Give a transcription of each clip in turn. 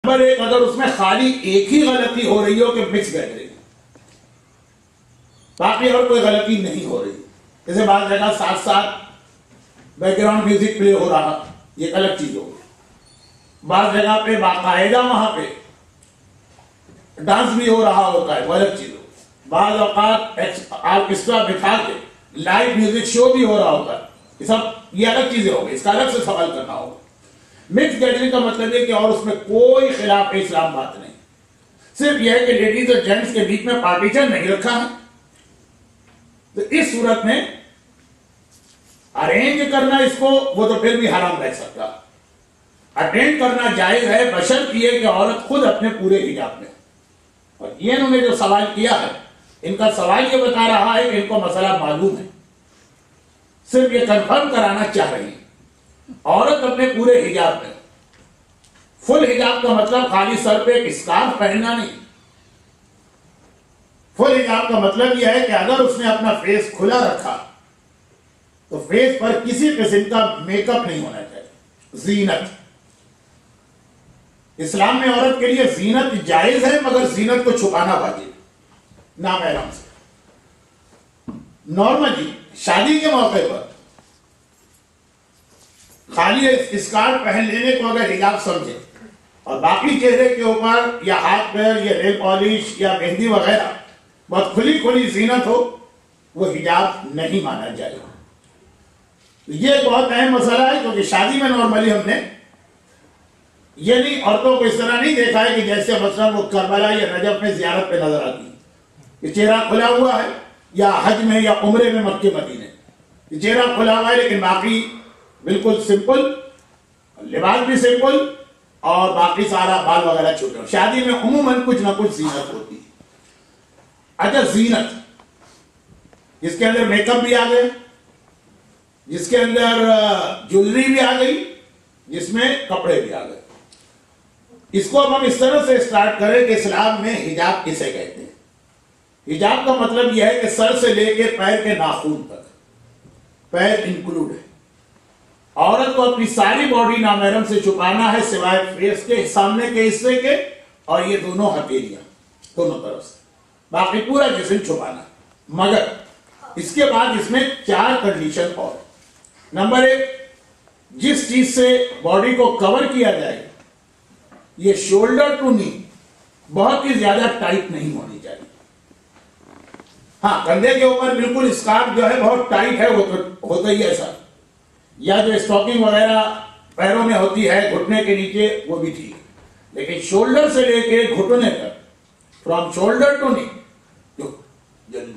Number ایک، اگر اس میں خالی ایک ہی غلطی ہو رہی ہو کہ مکس گیدرنگ، باقی اور کوئی غلطی نہیں ہو رہی، جیسے بعض جگہ ساتھ ساتھ بیک گراؤنڈ میوزک پلے ہو رہا، یہ ایک الگ چیز ہوگی. بعض جگہ پہ باقاعدہ وہاں پہ ڈانس بھی ہو رہا ہوتا ہے، وہ الگ چیز ہوگی. بعض اوقات آرکیسٹرا بٹھا کے لائیو میوزک شو بھی ہو رہا ہوتا ہے، یہ سب یہ الگ چیزیں ہوگی، اس کا الگ سے سوال کرنا ہوگا. مکس گیدرنگ کا مطلب ہے کہ اور اس میں کوئی خلاف اسلام بات نہیں، صرف یہ ہے کہ لیڈیز اور جینٹس کے بیچ میں پارٹیشن نہیں رکھا ہے. تو اس صورت میں ارینج کرنا اس کو وہ تو پھر بھی حرام رہ سکتا، اٹینڈ کرنا جائز ہے بشرط یہ کہ عورت خود اپنے پورے حجاب میں. اور یہ انہوں نے جو سوال کیا ہے، ان کا سوال یہ بتا رہا ہے کہ ان کو مسئلہ معلوم ہے، صرف یہ کنفرم کرانا چاہ رہی ہیں. عورت اپنے پورے حجاب میں، فل حجاب کا مطلب خالی سر پہ ایک اسکارف پہننا نہیں. فل حجاب کا مطلب یہ ہے کہ اگر اس نے اپنا فیس کھلا رکھا تو فیس پر کسی قسم کا میک اپ نہیں ہونا چاہیے. زینت، اسلام میں عورت کے لیے زینت جائز ہے، مگر زینت کو چھپانا واجب نامحرم سے. نارملی شادی کے موقع پر خالی اسکارف پہن لینے کو اگر حجاب سمجھے اور باقی چہرے کے اوپر یا ہاتھ پیر یا نیل پالش یا مہندی وغیرہ بہت کھلی کھلی زینت ہو، وہ حجاب نہیں مانا جائے گا. یہ ایک بہت اہم مسئلہ ہے، کیونکہ شادی میں نارملی ہم نے یہ نہیں عورتوں کو اس طرح نہیں دیکھا ہے کہ جیسے مثلا وہ کربلا یا نجف میں زیارت پہ نظر آتی ہے، یہ چہرہ کھلا ہوا ہے، یا حج میں یا عمرے میں مکے مدینے یہ چہرہ کھلا ہوا ہے لیکن باقی بالکل سمپل، لباس بھی سمپل اور باقی سارا بال وغیرہ چھوٹے. شادی میں عموماً کچھ نہ کچھ زینت ہوتی ہے. اچھا، زینت جس کے اندر میک اپ بھی آ گئے، جس کے اندر جویلری بھی آ گئی، جس میں کپڑے بھی آ گئے. اس کو اب ہم اس طرح سے اسٹارٹ کریں کہ اسلام میں حجاب کسے کہتے ہیں. حجاب کا مطلب یہ ہے کہ سر سے لے کے پیر کے ناخن تک، پیر انکلوڈ ہے. عورت کو اپنی ساری باڈی نامحرم سے چھپانا ہے سوائے فیس کے سامنے کے حصے کے اور یہ دونوں ہتھیلیاں دونوں طرف سے، باقی پورا جسم چھپانا. مگر اس کے بعد اس میں 4 کنڈیشن اور. نمبر 1، جس چیز سے باڈی کو کور کیا جائے یہ شولڈر ٹو نی بہت ہی زیادہ ٹائٹ نہیں ہونی چاہیے. ہاں، کندھے کے اوپر بالکل اسکارف جو ہے بہت ٹائٹ ہے، وہ تو ہوتا ہی ایسا، یا جو اسٹاکنگ وغیرہ پیروں میں ہوتی ہے گھٹنے کے نیچے وہ بھی ٹھیک ہے. لیکن شولڈر سے لے کے گھٹنے تک، فرام شولڈر ٹو نی، جو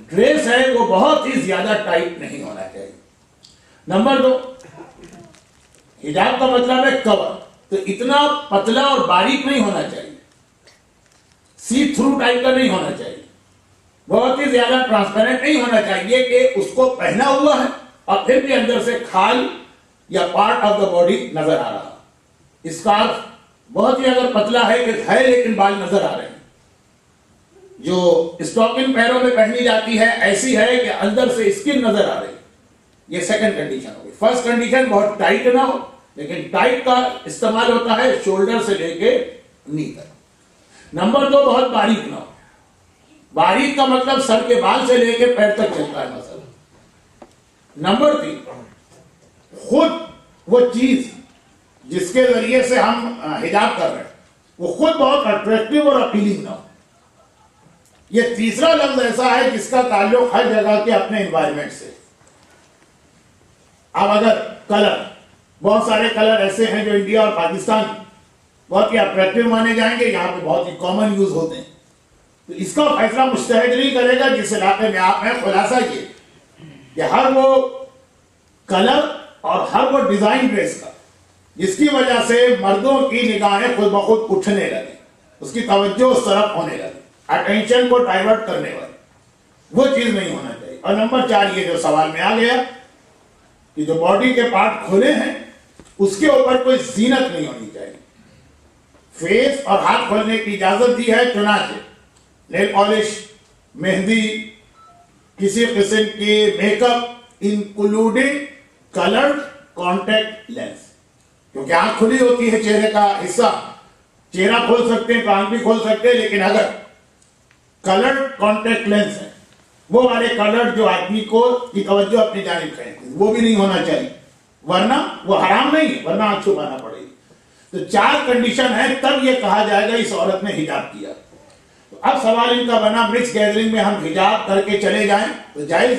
ڈریس ہے وہ بہت ہی زیادہ ٹائٹ نہیں ہونا چاہیے. نمبر 2، حجاب کا مطلب ہے کور، تو اتنا پتلا اور باریک نہیں ہونا چاہیے، سی تھرو ٹائپ کا نہیں ہونا چاہیے، بہت ہی زیادہ ٹرانسپیرنٹ نہیں ہونا چاہیے کہ اس کو پہنا ہوا ہے اور پھر بھی اندر سے کھال یا پارٹ آف دا باڈی نظر آ رہا. اسکارف بہت ہی اگر پتلا ہے کہ ہے لیکن بال نظر آ رہے ہیں. جو اسٹاکنگ پیروں میں پہنی جاتی ہے ایسی ہے کہ اندر سے اسکن نظر آ رہی ہے. یہ سیکنڈ کنڈیشن ہوگی. فرسٹ کنڈیشن بہت ٹائٹ نہ ہو، لیکن ٹائٹ کا استعمال ہوتا ہے شولڈر سے لے کے نی تک. نمبر 2، بہت باریک نہ ہو. باریک کا مطلب سر کے بال سے لے کے پیر تک چلتا ہے مثلا. نمبر 3، خود وہ چیز جس کے ذریعے سے ہم حجاب کر رہے ہیں وہ خود بہت اٹریکٹیو اور اپیلنگ نہ ہو. یہ تیسرا لفظ ایسا ہے جس کا تعلق ہر جگہ کے اپنے انوائرمنٹ سے. اب اگر کلر، بہت سارے کلر ایسے ہیں جو انڈیا اور پاکستان بہت ہی اٹریکٹیو مانے جائیں گے، یہاں پہ بہت ہی کامن یوز ہوتے ہیں، تو اس کا فیصلہ مجتہد نہیں کرے گا جس علاقے میں آپ ہیں. خلاصہ یہ کہ ہر وہ کلر اور ہر وہ ڈیزائن ڈریس کا جس کی وجہ سے مردوں کی نگاہیں خود بخود اٹھنے لگے، اس کی توجہ اس طرف ہونے لگے، اٹینشن کو ڈائیورٹ کرنے والی، وہ چیز نہیں ہونا چاہیے. اور نمبر 4، یہ جو سوال میں آ گیا کہ جو باڈی کے پارٹ کھلے ہیں اس کے اوپر کوئی زینت نہیں ہونی چاہیے. فیس اور ہاتھ کھولنے کی اجازت دی ہے، چنانچہ نیل پالش، مہندی، کسی قسم کی make up including coloured contact lens, کیونکہ آنکھ کھلی ہوتی ہے چہرے کا حصہ، چہرہ کھول سکتے ہیں, کان بھی کھول سکتے ہیں, لیکن اگر کلرڈ کانٹیکٹ لینس ہے, وہ والے کلرڈ جو آدمی کو کی توجہ اپنی جانب کھینچتے ہیں, وہ بھی نہیں ہونا چاہیے, ورنہ وہ حرام نہیں ہے, ورنہ آنکھ چھپانا پڑے گی. تو 4 کنڈیشن ہے تب یہ کہا جائے گا اس عورت نے حجاب کیا. تو اب سوال ان کا بنا, مکس گیدرنگ میں ہم حجاب کر کے چلے جائیں تو جائز؟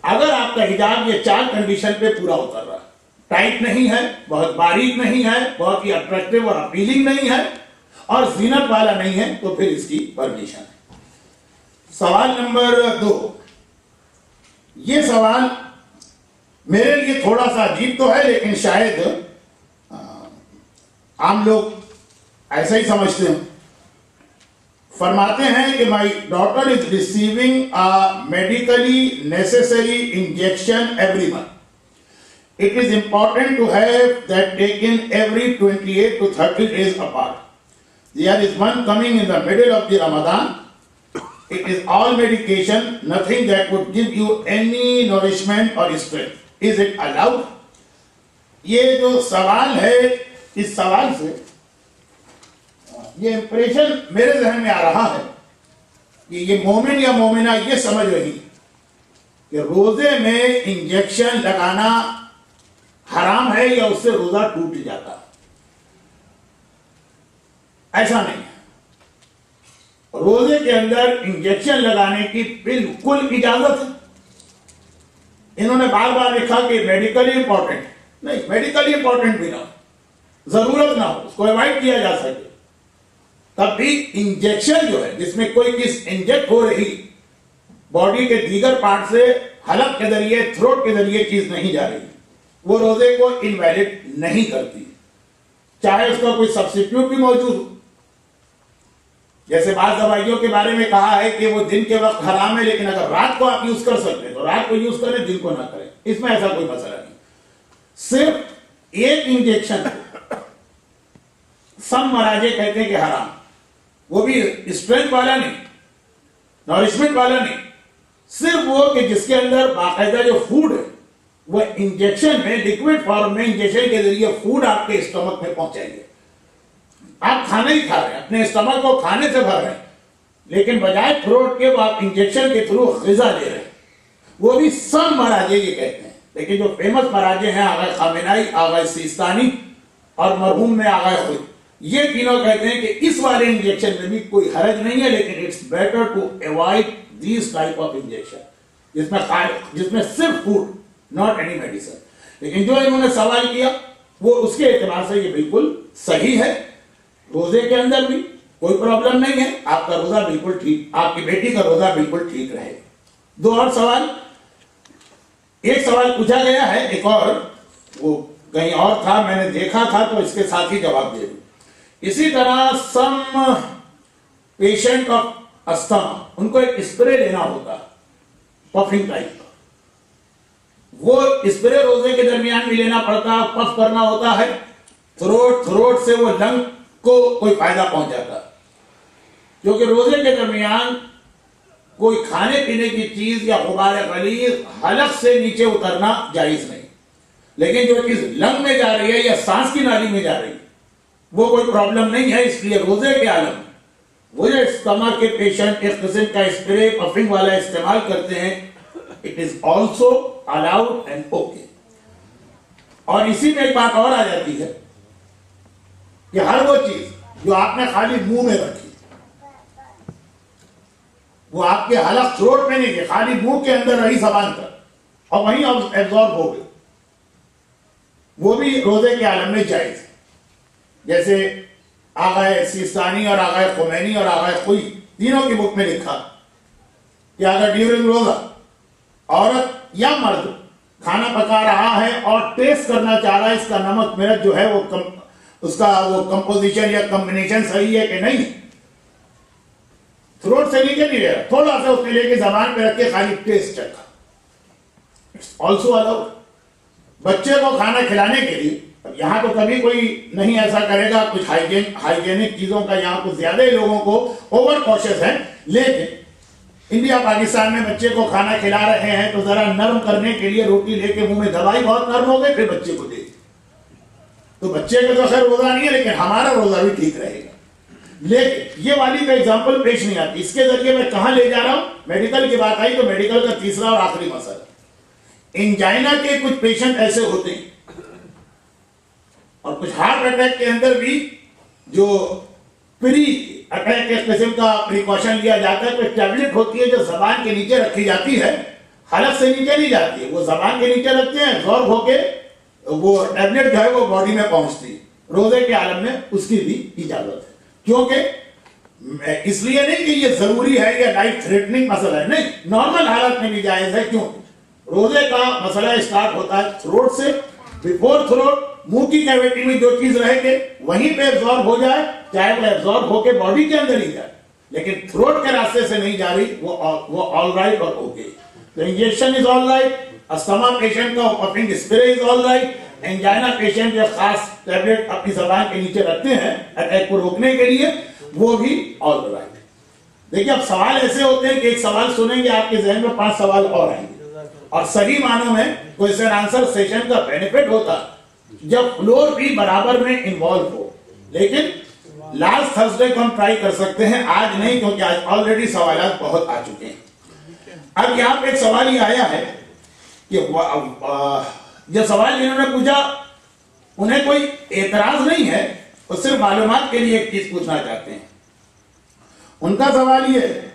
اگر آپ کا حجاب یہ 4 کنڈیشن پہ پورا اتر رہا ہے, ٹائٹ نہیں ہے, بہت باریک نہیں ہے, بہت ہی اٹریکٹیو اور اپیلنگ نہیں ہے, اور زینت والا نہیں ہے, تو پھر اس کی پرمیشن ہے. سوال نمبر 2. یہ سوال میرے لیے تھوڑا سا عجیب تو ہے, لیکن شاید عام لوگ ایسا ہی سمجھتے ہیں. فرماتے ہیں کہ my daughter is receiving a medically necessary injection every month. It is important to have that taken every 28 to 30 days apart. There is one coming in the middle of the Ramadan. It is all medication, nothing that would give you any nourishment or strength. Is it allowed? یہ جو سوال ہے, اس سوال سے یہ impression میرے ذہن میں آ رہا ہے کہ یہ مومن یا مومنہ یہ سمجھ رہی کہ روزے میں انجیکشن لگانا حرام ہے یا اس سے روزہ ٹوٹ جاتا ہے. ایسا نہیں ہے. روزے کے اندر انجیکشن لگانے کی بالکل اجازت ہے. انہوں نے بار بار لکھا کہ میڈیکلی امپورٹنٹ, نہیں, میڈیکلی امپورٹنٹ بھی نہ ہو, ضرورت نہ ہو, اس کو اوائڈ کیا جا سکے, تب بھی انجیکشن جو ہے جس میں کوئی چیز انجیکٹ ہو رہی باڈی کے دیگر پارٹ سے, حلق کے ذریعے, تھروٹ کے ذریعے چیز نہیں جا رہی, وہ روزے کو انویلڈ نہیں کرتی, چاہے اس کا کوئی سبسٹیٹیوٹ بھی موجود ہو. جیسے بعض دوائیوں کے بارے میں کہا ہے کہ وہ دن کے وقت حرام ہے, لیکن اگر رات کو آپ یوز کر سکتے تو رات کو یوز کریں, دن کو نہ کریں, اس میں ایسا کوئی مسئلہ نہیں. صرف ایک انجیکشن سم مراجع کہتے ہیں کہ حرام, وہ بھی اسٹرینتھ والا نہیں, نورشمنٹ والا نہیں, صرف وہ کہ جس کے اندر باقاعدہ جو فوڈ ہے وہ انجیکشن میں لیکوڈ فارم میں انجیکشن کے ذریعے فوڈ آپ کے اسٹمک میں پہنچائیں گے. آپ کھانا ہی کھا رہے ہیں, اپنے اسٹمک کو کھانے سے بھر رہے ہیں, لیکن بجائے تھروٹ کے وہ آپ انجیکشن کے تھرو غذا دے رہے ہیں. وہ بھی سم مراجع یہ کہتے ہیں, لیکن جو فیمس مراجع ہیں آغا خامنائی, آغا سیستانی اور مرحوم میں آغا خود, یہ تینوں کہتے ہیں کہ اس والے انجیکشن میں بھی کوئی حرج نہیں ہے, لیکن it's better to avoid these type of injection جس میں صرف فوڈ, ناٹ اینی میڈیسن. لیکن جو انہوں نے سوال کیا وہ اس کے اعتبار سے یہ بالکل صحیح ہے. روزے کے اندر بھی کوئی پرابلم نہیں ہے, آپ کا روزہ بالکل ٹھیک, آپ کی بیٹی کا روزہ بالکل ٹھیک رہے. 2 اور سوال. ایک سوال پوچھا گیا ہے, ایک اور وہ کہیں اور تھا, میں نے دیکھا تھا تو اس کے ساتھ ہی جواب دے دوں. اسی طرح سم پیشنٹ آف استھما, ان کو ایک اسپرے لینا ہوتا, پفنگ ٹائپ کا, وہ اسپرے روزے کے درمیان بھی لینا پڑتا, پف کرنا ہوتا ہے, تھروٹ سے وہ لنگ کو کوئی فائدہ پہنچ جاتا, کیونکہ روزے کے درمیان کوئی کھانے پینے کی چیز یا غبار غلیظ حلق سے نیچے اترنا جائز نہیں, لیکن جو چیز لنگ میں جا رہی ہے یا سانس کی نالی میں جا رہی ہے وہ کوئی پرابلم نہیں ہے. اس لیے روزے کے عالم وہ جو استما کے پیشنٹ ایک قسم کا اسپرے پفنگ والا استعمال کرتے ہیں, it is also allowed and okay. اور اسی میں ایک بات اور آ جاتی ہے کہ ہر وہ چیز جو آپ نے خالی منہ میں رکھی, وہ آپ کے حلق تھروٹ میں نہیں, خالی منہ کے اندر رہی زبان پر اور وہیں ایبزارب ہو گئی, وہ بھی روزے کے عالم میں جائز ہے. جیسے آغا سیستانی اور آغا خمینی اور آغا خوئی تینوں کی بک میں لکھا کہ اگر ڈیورنگ روزہ عورت یا مرد کھانا پکا رہا ہے اور ٹیسٹ کرنا چاہ رہا ہے اس کا نمک مرچ جو ہے وہ اس کا وہ کمپوزیشن یا کمبینیشن صحیح ہے کہ نہیں, تھروٹ سے نیچے نہیں رہا, تھوڑا سا اس نے لے کے زبان پہ رکھ کے خالی ٹیسٹ چکھا, آلسو الاؤڈ. بچے کو کھانا کھلانے کے لیے یہاں تو کبھی کوئی نہیں ایسا کرے گا, کچھ ہائیجینک چیزوں کا یہاں کچھ زیادہ ہی لوگوں کو اوور کوشش ہے, لیکن انڈیا پاکستان میں بچے کو کھانا کھلا رہے ہیں تو ذرا نرم کرنے کے لیے روٹی لے کے منہ میں دبائی, بہت نرم ہو گئے, پھر بچے کو دے. تو بچے کا تو خیر روزہ نہیں ہے, لیکن ہمارا روزہ بھی ٹھیک رہے گا. لیکن یہ والی کا ایگزامپل پیش نہیں آتی. اس کے ذریعے میں کہاں لے جا رہا ہوں؟ میڈیکل کی بات آئی تو میڈیکل کا تیسرا اور آخری مسئلہ, انجائنا کے کچھ پیشنٹ ایسے ہوتے ہیں اور کچھ ہارٹ اٹیک کے اندر بھی جو پری اٹیک کے قسم کا پریکاشن لیا جاتا ہے. کوئی ٹیبلٹ ہوتی ہے جو زبان کے نیچے رکھی جاتی ہے, حلق سے نیچے نہیں جاتی ہے, وہ زبان کے نیچے رکھتے ہیں, ایبزارب ہو کے وہ ٹیبلٹ جو ہے وہ باڈی میں پہنچتی ہے. روزے کے عالم میں اس کی بھی اجازت ہے, کیونکہ اس لیے نہیں کہ یہ ضروری ہے یا لائف تھریٹنگ مسئلہ ہے, نہیں, نارمل حالت میں بھی جائز ہے. کیوں؟ روزے کا مسئلہ اسٹارٹ ہوتا ہے تھروٹ سے, بیفور تھروٹ منہ کی کیویٹی میں جو چیز رہے گی وہیں پہ ایبزارب ہو جائے, چاہے وہ ایبزارب ہو کے باڈی کے اندر ہی جائے, لیکن تھروٹ کے راستے سے نہیں جا رہی, وہ آل رائٹ اور اوکے. تو انجیکشن از آل رائٹ, استما پیشنٹ کا پفنگ اسپرے از آل رائٹ, انجائنا پیشنٹ جو خاص ٹیبلٹ اپنی زبان کے نیچے رکھتے ہیں اٹیک کو روکنے کے لیے, وہ بھی آل رائٹ. دیکھیے اب سوال ایسے ہوتے ہیں کہ ایک سوال سنیں گے آپ کے ذہن میں 5 سوال اور آئیں گے, اور صحیح معنوں میں کوئسچن آنسر سیشن کا بینیفٹ ہوتا جب فلور بھی برابر میں انوالو ہو. لیکن لاسٹ تھرسڈے کو ہم ٹرائی کر سکتے ہیں, آج نہیں, کیونکہ آج آلریڈی سوالات بہت آ چکے ہیں. اب یہاں پہ ایک سوال یہ آیا ہے کہ جو سوال جنہوں نے پوچھا انہیں کوئی اعتراض نہیں ہے, وہ صرف معلومات کے لیے ایک چیز پوچھنا چاہتے ہیں. ان کا سوال یہ ہے,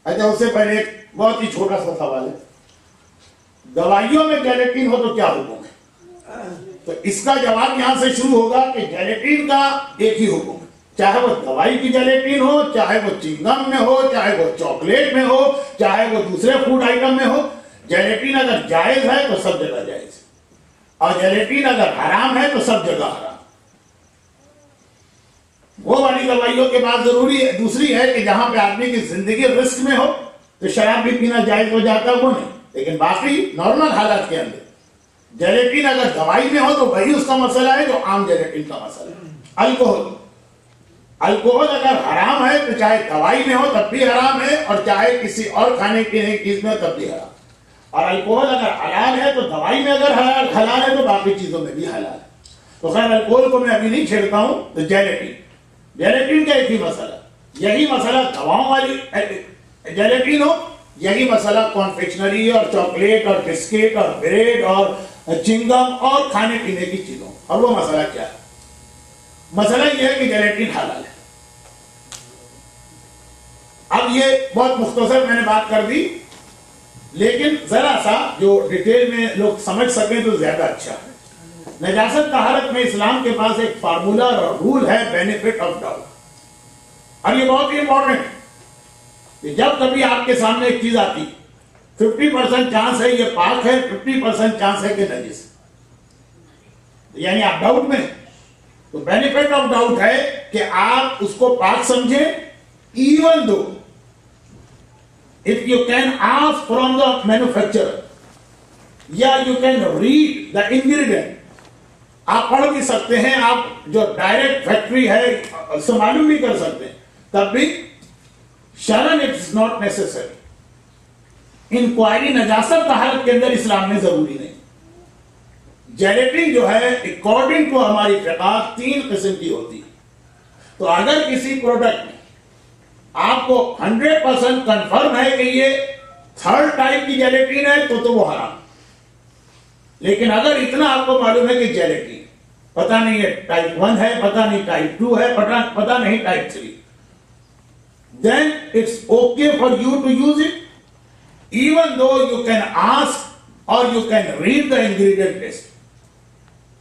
اچھا اس سے پہلے ایک بہت ہی چھوٹا سا سوال ہے, دوائیوں میں جیلیٹین ہو تو کیا حکم ہے؟ تو اس کا جواب یہاں سے شروع ہوگا کہ جیلیٹین کا ایک ہی حکم ہے, چاہے وہ دوائی کی جیلیٹین ہو, چاہے وہ چنگم میں ہو, چاہے وہ چاکلیٹ میں ہو, چاہے وہ دوسرے فوڈ آئٹم میں ہو. جیلیٹین اگر جائز ہے تو سب جگہ جائز ہے, اور جیلیٹین اگر حرام ہے تو سب جگہ حرام. وہ والی دوائیوں کے بعد ضروری ہے دوسری ہے کہ جہاں پہ آدمی کی زندگی رسک میں ہو تو شراب بھی پینا جائز ہو جاتا ہے, وہ نہیں. لیکن باقی نارمل حالات کے اندر جیلیٹین اگر دوائی میں ہو تو وہی اس کا مسئلہ ہے جو عام جیلیٹین کا مسئلہ ہے. الکوہل اگر حرام ہے تو چاہے دوائی میں ہو تب بھی حرام ہے, اور چاہے کسی اور کھانے پینے کی چیز میں ہو تب بھی حرام. اور الکوہل اگر حلال ہے تو دوائی میں اگر حلال ہے تو باقی چیزوں میں بھی حلال ہے. تو خیر الکوہل کو میں ابھی نہیں چھیڑتا ہوں. تو جیلیٹین کا ایک ہی مسئلہ, یہی مسئلہ دواؤں والی جیلیٹین ہو, یہی مسئلہ کانفیکشنری اور چاکلیٹ اور بسکٹ اور بریڈ اور چنگم اور کھانے پینے کی چیزوں. اور وہ مسئلہ کیا ہے؟ مسئلہ یہ ہے کہ جیلیٹین حلال ہے. اب یہ بہت مختصر میں نے بات کر دی, لیکن ذرا سا جو ڈیٹیل میں لوگ سمجھ سکیں تو زیادہ اچھا ہے. نجاست طہارت میں اسلام کے پاس ایک فارمولا اور رول ہے, بینیفٹ آف ڈاؤٹ. اور یہ بہت ہی امپورٹنٹ ہے کہ جب کبھی آپ کے سامنے ایک چیز آتی 50% چانس ہے یہ پاک ہے, 50% چانس ہے کہ نجس, یعنی آپ ڈاؤٹ میں, تو بینیفٹ آف ڈاؤٹ ہے کہ آپ اس کو پاک سمجھیں, even though if you can ask from the manufacturer, یا you can read the ingredient, آپ پڑھ بھی سکتے ہیں, آپ جو ڈائریکٹ فیکٹری ہے اس سے معلوم بھی کر سکتے ہیں, تب بھی شرعاً اٹس ناٹ نیسیسری. انکوائری نجاست طہارت کے اندر اسلام میں ضروری نہیں. جیلیٹین جو ہے اکارڈنگ ٹو ہماری فقہ 3 قسم کی ہوتی ہے. تو اگر کسی پروڈکٹ میں آپ کو 100% کنفرم ہے کہ یہ 3rd ٹائپ کی جیلیٹین ہے تو وہ حرام. لیکن اگر اتنا آپ کو معلوم ہے کہ جیلیٹین پتہ نہیں ہے ٹائپ 1 ہے, پتہ نہیں ٹائپ 2 ہے, پتہ نہیں type 3, then it's okay for you to use it, even though you can ask or you can read the ingredient list.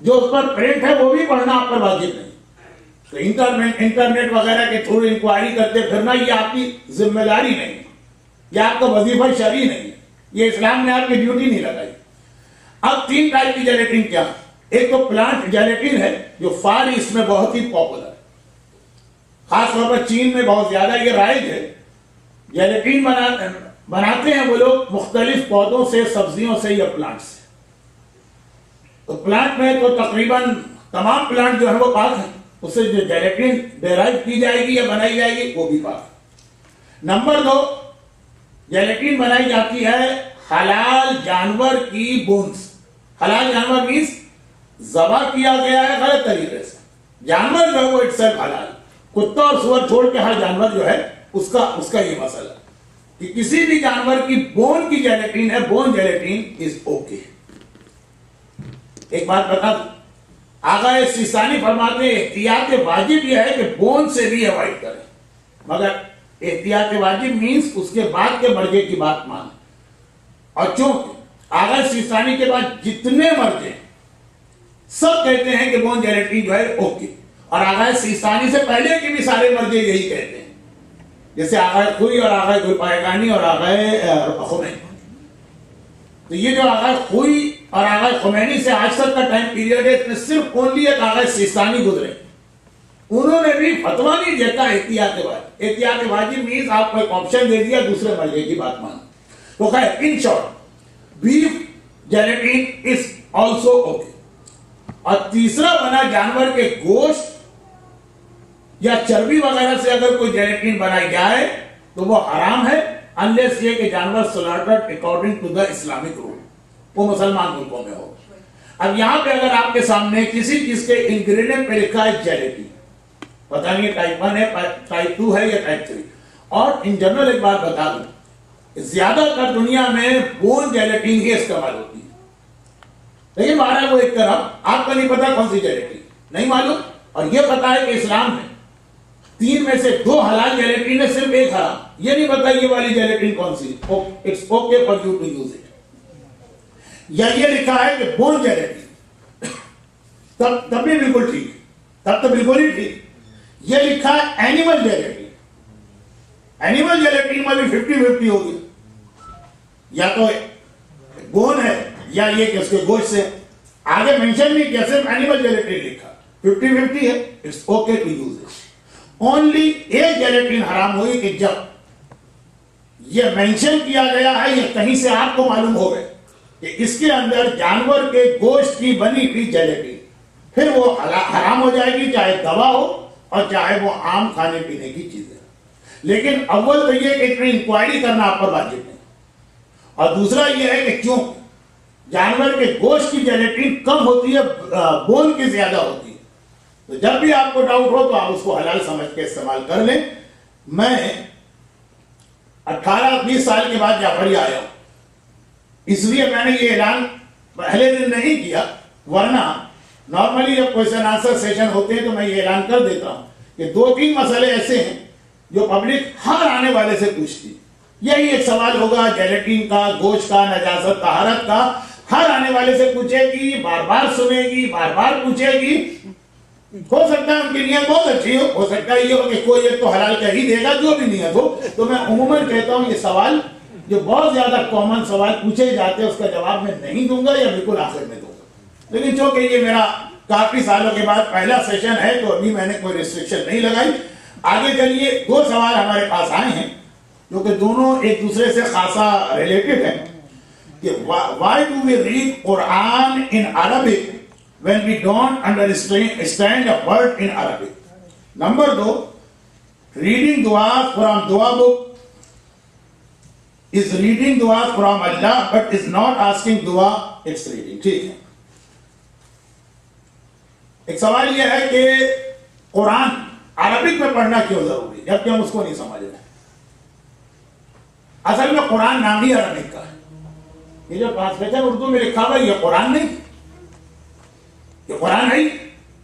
جو اس پر پرنٹ ہے وہ بھی پڑھنا آپ پر واجب نہیں. تو انٹرنیٹ وغیرہ کے تھرو انکوائری کرتے پھرنا یہ آپ کی ذمہ داری نہیں, یہ آپ کا وظیفہ شرعی نہیں, یہ اسلام نے آپ کی ڈیوٹی نہیں لگائی. اب 3 ٹائپ کی جیلیٹین کیا؟ ایک تو پلانٹ جیلیٹین ہے جو فار ایسٹ میں بہت ہی پاپولر ہے, خاص طور پر چین میں بہت زیادہ یہ رائج ہے. جیلیٹین بناتے ہیں وہ لوگ مختلف پودوں سے, سبزیوں سے یا پلانٹ سے. تو پلانٹ میں تو تقریباً تمام پلانٹ جو ہے وہ پاک ہیں, اس سے جو جیلیٹین ڈیرائیو کی جائے گی یا بنائی جائے گی وہ بھی پاک ہے. نمبر 2, جیلیٹین بنائی جاتی ہے حلال جانور کی بونز. حلال جانور مینس ذبح کیا گیا ہے غلط طریقے سے, جانور جو ہے وہ اٹسیلف حلال, کتا اور سور چھوڑ کے ہر جانور جو ہے اس کا یہ مسئلہ کہ کسی بھی جانور کی بون کی جیلیٹین ہے، بون جیلیٹین از اوکے. ایک بات بتا دوں، آقا سیستانی فرماتے ہیں احتیاط واجب یہ ہے کہ بون سے بھی اوائڈ کریں، مگر احتیاط واجب مینس اس کے بعد کے مرجے کی بات مانیں. اور چونکہ آقا سیستانی کے بعد جتنے مرجے سب کہتے ہیں کہ بون جیلیٹین جو ہے اوکے، اور آقا سیستانی سے پہلے کے بھی سارے مرجے یہی کہتے ہیں، جیسے آقا خوئی اور آقا گلپائگانی اور آقا خمینی. تو یہ جو آقا خوئی اور آقا خمینی سے آج تک کا ٹائم پیریڈ ہے، اس میں صرف اونلی ایک آقا سیستانی گزرے، انہوں نے بھی فتویٰ نہیں دیتا احتیاط واجب. احتیاط واجب مینس آپ کو ایک آپشن دے دیا دوسرے مرجے کی بات مانو. تو خیر in short beef gelatin is also okay. اور تیسرا بنا جانور کے گوشت یا چربی وغیرہ سے اگر کوئی جیلیٹین بنائی جائے تو وہ حرام ہے، انلیس یہ کہ جانور slaughtered according to the Islamic rule, وہ مسلمان ملکوں میں ہو. اب یہاں پہ اگر آپ کے سامنے کسی چیز کے انگریڈینٹ پہ لکھا ہے جیلیٹین، پتہ نہیں ٹائپ 1 ہے، ٹائپ 2 ہے یا ٹائپ 3. اور ان جنرل ایک بات بتا دوں، زیادہ تر دنیا میں بون جیلیٹین ہی استعمال ہوتی ہے، لیکن بہرحال وہ ایک طرف آپ کو نہیں پتا کون سی جیلیٹین نہیں معلوم. اور یہ پتا ہے کہ اسلام میں 3 میں سے 2 حلال جیلیٹین ہے، صرف 1 حرام. یہ نہیں پتا یہ والی جیلیٹین کون سی، it's okay for you to use it. یا یہ لکھا ہے کہ بون جیلیٹین، تب بھی بالکل ٹھیک، تب تو بالکل ہی ٹھیک. یہ لکھا ہے اینیمل جیلیٹین، اینیمل جیلیٹین میں بھی 50-50 ہوگی، یا تو بون ہے یا یہ کہ اس کے گوشت سے. آگے مینشن نہیں کیا، صرف اینیمل جیلیٹین لکھا، 50-50 ہے، it's okay to use it. Only ایک جیلیٹین حرام ہوئی کہ جب یہ مینشن کیا گیا ہے یا کہیں سے آپ کو معلوم ہو گئے کہ اس کے اندر جانور کے گوشت کی بنی ہوئی جیلیٹین، پھر وہ حرام ہو جائے گی، چاہے دوا ہو اور چاہے وہ عام کھانے پینے کی چیزیں. لیکن اول تو یہ کہ اتنی انکوائری کرنا آپ پر واجب نہیں، اور دوسرا یہ ہے کہ کیوں جانور کے گوشت کی جیلیٹین کم ہوتی ہے، بون کی زیادہ ہوتی ہے. تو جب بھی آپ کو ڈاؤٹ ہو تو آپ اس کو حلال سمجھ کے استعمال کر لیں. میں 18-20 سال کے بعد جعفری آیا ہوں، اس لیے میں نے یہ اعلان پہلے دن نہیں کیا، ورنہ نارملی جب کوئسچن آنسر سیشن ہوتے ہیں تو میں یہ اعلان کر دیتا ہوں کہ 2-3 مسئلے ایسے ہیں جو پبلک ہر آنے والے سے پوچھتی. یہی ایک سوال ہوگا جیلیٹین کا، گوشت کا، نجاست، طہارت کا، ہر آنے والے سے پوچھے گی، بار بار سنے گی، بار بار پوچھے گی. ہو سکتا ہے ان کی نیت بہت اچھی ہو سکتا ہے یہ ہو کہ کوئی ایک تو حلال کہہ ہی دے گا جو بھی نیت ہو. تو میں عموماً کہتا ہوں یہ سوال جو بہت زیادہ کامن سوال پوچھے جاتے ہیں اس کا جواب میں نہیں دوں گا یا بالکل آخر میں دوں گا. لیکن چونکہ یہ میرا کافی سالوں کے بعد پہلا سیشن ہے تو ابھی میں نے کوئی ریسٹرکشن نہیں لگائی. آگے چلیے 2 سوال ہمارے پاس آئے ہیں جو کہ دونوں ایک دوسرے سے خاصا ریلیٹڈ ہیں کہ why do we read Quran in Arabic when we don't understand a word in Arabic. Number 2, reading dua from dua book is reading dua from Allah but is not asking dua, it's reading. ٹھیک ہے. ایک سوال یہ ہے کہ قرآن Arabic میں پڑھنا کیوں ضروری ہے جبکہ ہم اس کو نہیں سمجھ رہے. اصل میں قرآن نام ہی عربک کا ہے. یہ جو ٹرانسلیشن اردو میں لکھا ہوا یہ قرآن نہیں، یہ قرآن ہے.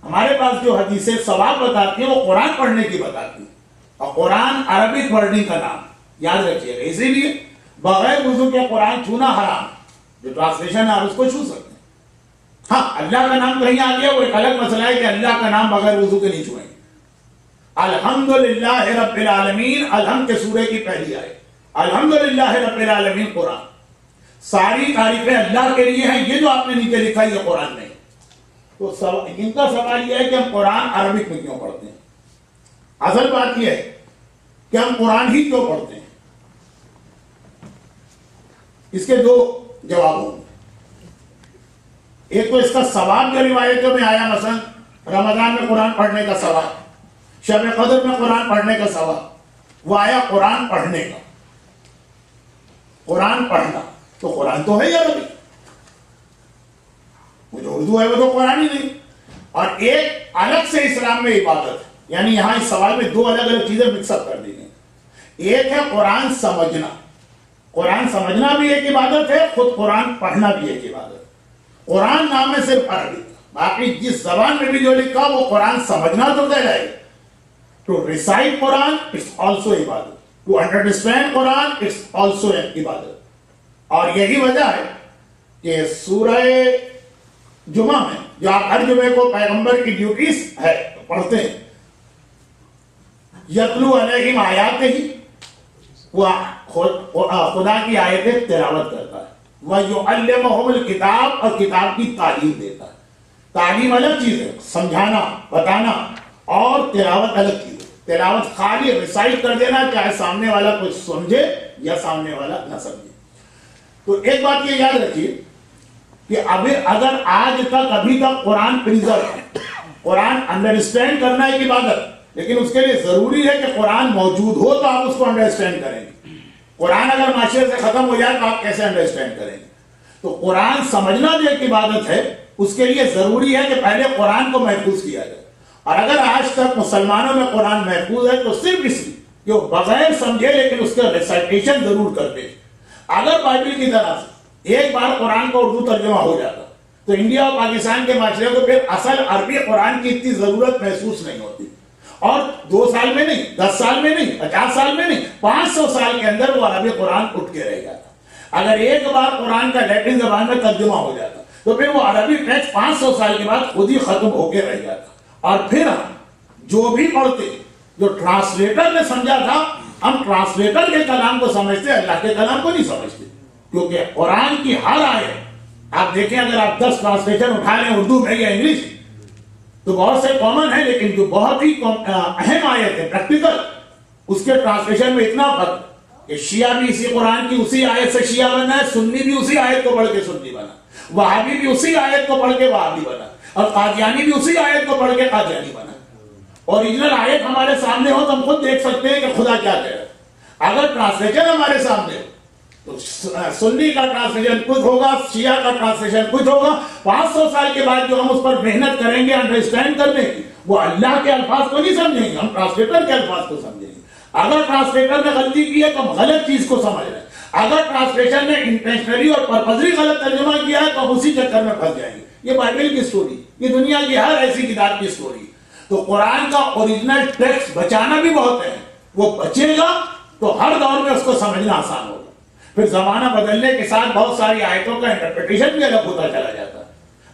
ہمارے پاس جو حدیثیں ثواب بتاتی ہیں وہ قرآن پڑھنے کی بتاتی ہیں، اور قرآن عربک ورڈنگ کا نام یاد رکھیے گا. اسی لیے بغیر وضو کے قرآن چھونا حرام. جو ٹرانسلیشن ہے آپ اس کو چھو سکتے ہیں. ہاں اللہ کا نام کہیں آ گیا وہ ایک الگ مسئلہ ہے کہ اللہ کا نام بغیر وضو کے نہیں چھوئیں گے. الحمدللہ رب العالمین، الحمد کے سورے کی پہلی آیت، الحمدللہ رب العالمین قرآن. ساری تعریفیں اللہ کے لیے ہیں. یہ جو آپ نے نیچے لکھا یہ قرآن نہیں. تو ان کا سوال یہ ہے کہ ہم قرآن عربک میں کیوں پڑھتے ہیں. اصل بات یہ ہے کہ ہم قرآن ہی کیوں پڑھتے ہیں. اس کے 2 جواب ہوں گے. ایک تو اس کا ثواب جو روایتوں میں آیا، مثلا رمضان میں قرآن پڑھنے کا ثواب، شب قدر میں قرآن پڑھنے کا ثواب، وہ آیا قرآن پڑھنے کا. قرآن پڑھنا تو قرآن تو ہے یا عربی، وہ جو اردو ہے وہ تو قرآن ہی نہیں. اور ایک الگ سے اسلام میں عبادت ہے یعنی یہاں اس سوال میں دو الگ الگ چیزیں مکس اپ کر دی گئی. ایک ہے قرآن سمجھنا. قرآن سمجھنا بھی ایک عبادت ہے, خود قرآن پڑھنا بھی ایک عبادت ہے. قرآن نام ہے صرف عربی, باقی جس زبان میں بھی جو لکھا وہ قرآن سمجھنا تو کہلائے گا. To recite Quran it's also عبادت, to understand Quran it's also عبادت. اور یہی وجہ ہے کہ سورہ جمعہ میں جو آپ ہر جمعے کو پیغمبر کی ڈیوٹیز ہے پڑھتے ہیں, یتلو علیہم آیات ہی, وہ خدا کی آیتیں تلاوت کرتا ہے. وَيُعَلِّمُهُمُ الْكِتَابَ, اور کتاب کی تعلیم دیتا ہے. تعلیم الگ چیز ہے, سمجھانا بتانا, اور تلاوت الگ چیز ہے. تلاوت خالی ریسائٹ کر دینا, چاہے سامنے والا کچھ سمجھے یا سامنے والا نہ سمجھے. تو ایک بات یہ یاد رکھیے کہ اگر آج تک ابھی تک قرآن پریزرو ہے, قرآن انڈرسٹینڈ کرنا ایک عبادت, لیکن اس کے لیے ضروری ہے کہ قرآن موجود ہو تو آپ اس کو انڈرسٹینڈ کریں گے. قرآن اگر معاشرے سے ختم ہو جائے تو آپ کیسے انڈرسٹینڈ کریں گے؟ تو قرآن سمجھنا جو ایک عبادت ہے, اس کے لیے ضروری ہے کہ پہلے قرآن کو محفوظ کیا جائے. اور اگر آج تک مسلمانوں میں قرآن محفوظ ہے تو صرف اس لیے کہ وہ بغیر سمجھے لیکن اس کا ریسائٹیشن ضرور کرتے. اگر بائبل کی طرح سے ایک بار قرآن کا اردو ترجمہ ہو جاتا تو انڈیا اور پاکستان کے معاشرے کو پھر اصل عربی قرآن کی اتنی ضرورت محسوس نہیں ہوتی. اور 2 سال میں نہیں, 10 سال میں نہیں, 50 سال میں نہیں, 500 سال کے اندر وہ عربی قرآن اٹھ کے رہ جاتا. اگر ایک بار قرآن کا لیٹن زبان میں ترجمہ ہو جاتا تو پھر وہ عربی ٹیکسٹ 500 سال کے بعد خود ہی ختم ہو کے رہ جاتا. اور پھر ہم جو بھی پڑھتے, جو ٹرانسلیٹر نے سمجھا تھا, ہم ٹرانسلیٹر کے کلام کو سمجھتے, اللہ کے کلام کو نہیں سمجھتے. کیونکہ قرآن کی ہر آیت, آپ دیکھیں اگر آپ 10 ٹرانسلیشن اٹھا لیں اردو میں یا انگلش, تو بہت سے کامن ہیں, لیکن جو بہت ہی اہم آیت ہے پریکٹیکل, اس کے ٹرانسلیشن میں اتنا فرق کہ شیعہ بھی اسی قرآن کی اسی آیت سے شیعہ بنا ہے, سنی بھی اسی آیت کو پڑھ کے سنی بنا, وہابی بھی اسی آیت کو پڑھ کے وہابی بنا, اور قادیانی بھی اسی آیت کو پڑھ کے قادیانی بنا. اوریجنل آیت ہمارے سامنے ہو تو ہم خود دیکھ سکتے ہیں کہ خدا کیا کہہ رہا ہے. اگر ٹرانسلیشن ہمارے سامنے ہو تو سنی کا ٹرانسلیشن کچھ ہوگا, شیعہ کا ٹرانسلیشن کچھ ہوگا. 500 سال کے بعد جو ہم اس پر محنت کریں گے انڈرسٹینڈ کرنے کی, وہ اللہ کے الفاظ کو نہیں سمجھیں گے, ہم ٹرانسلیٹر کے الفاظ کو سمجھیں گے. اگر ٹرانسلیٹر نے غلطی کی ہے تو ہم غلط چیز کو سمجھ رہے ہیں. اگر ٹرانسلیشن نے انٹینشنلی اور پرپزلی غلط ترجمہ کیا ہے تو ہم اسی چکر میں پھنس جائیں گے. یہ بائبل کی سٹوری, یہ دنیا کی ہر ایسی کتاب کی سٹوری. تو قرآن کا اوریجنل ٹیکسٹ بچانا بھی بہت ہے, وہ بچے گا تو ہر دور میں اس کو سمجھنا آسان ہوگا. پھر زمانہ بدلنے کے ساتھ بہت ساری آیتوں کا انٹرپریٹیشن بھی الگ ہوتا چلا جاتا ہے.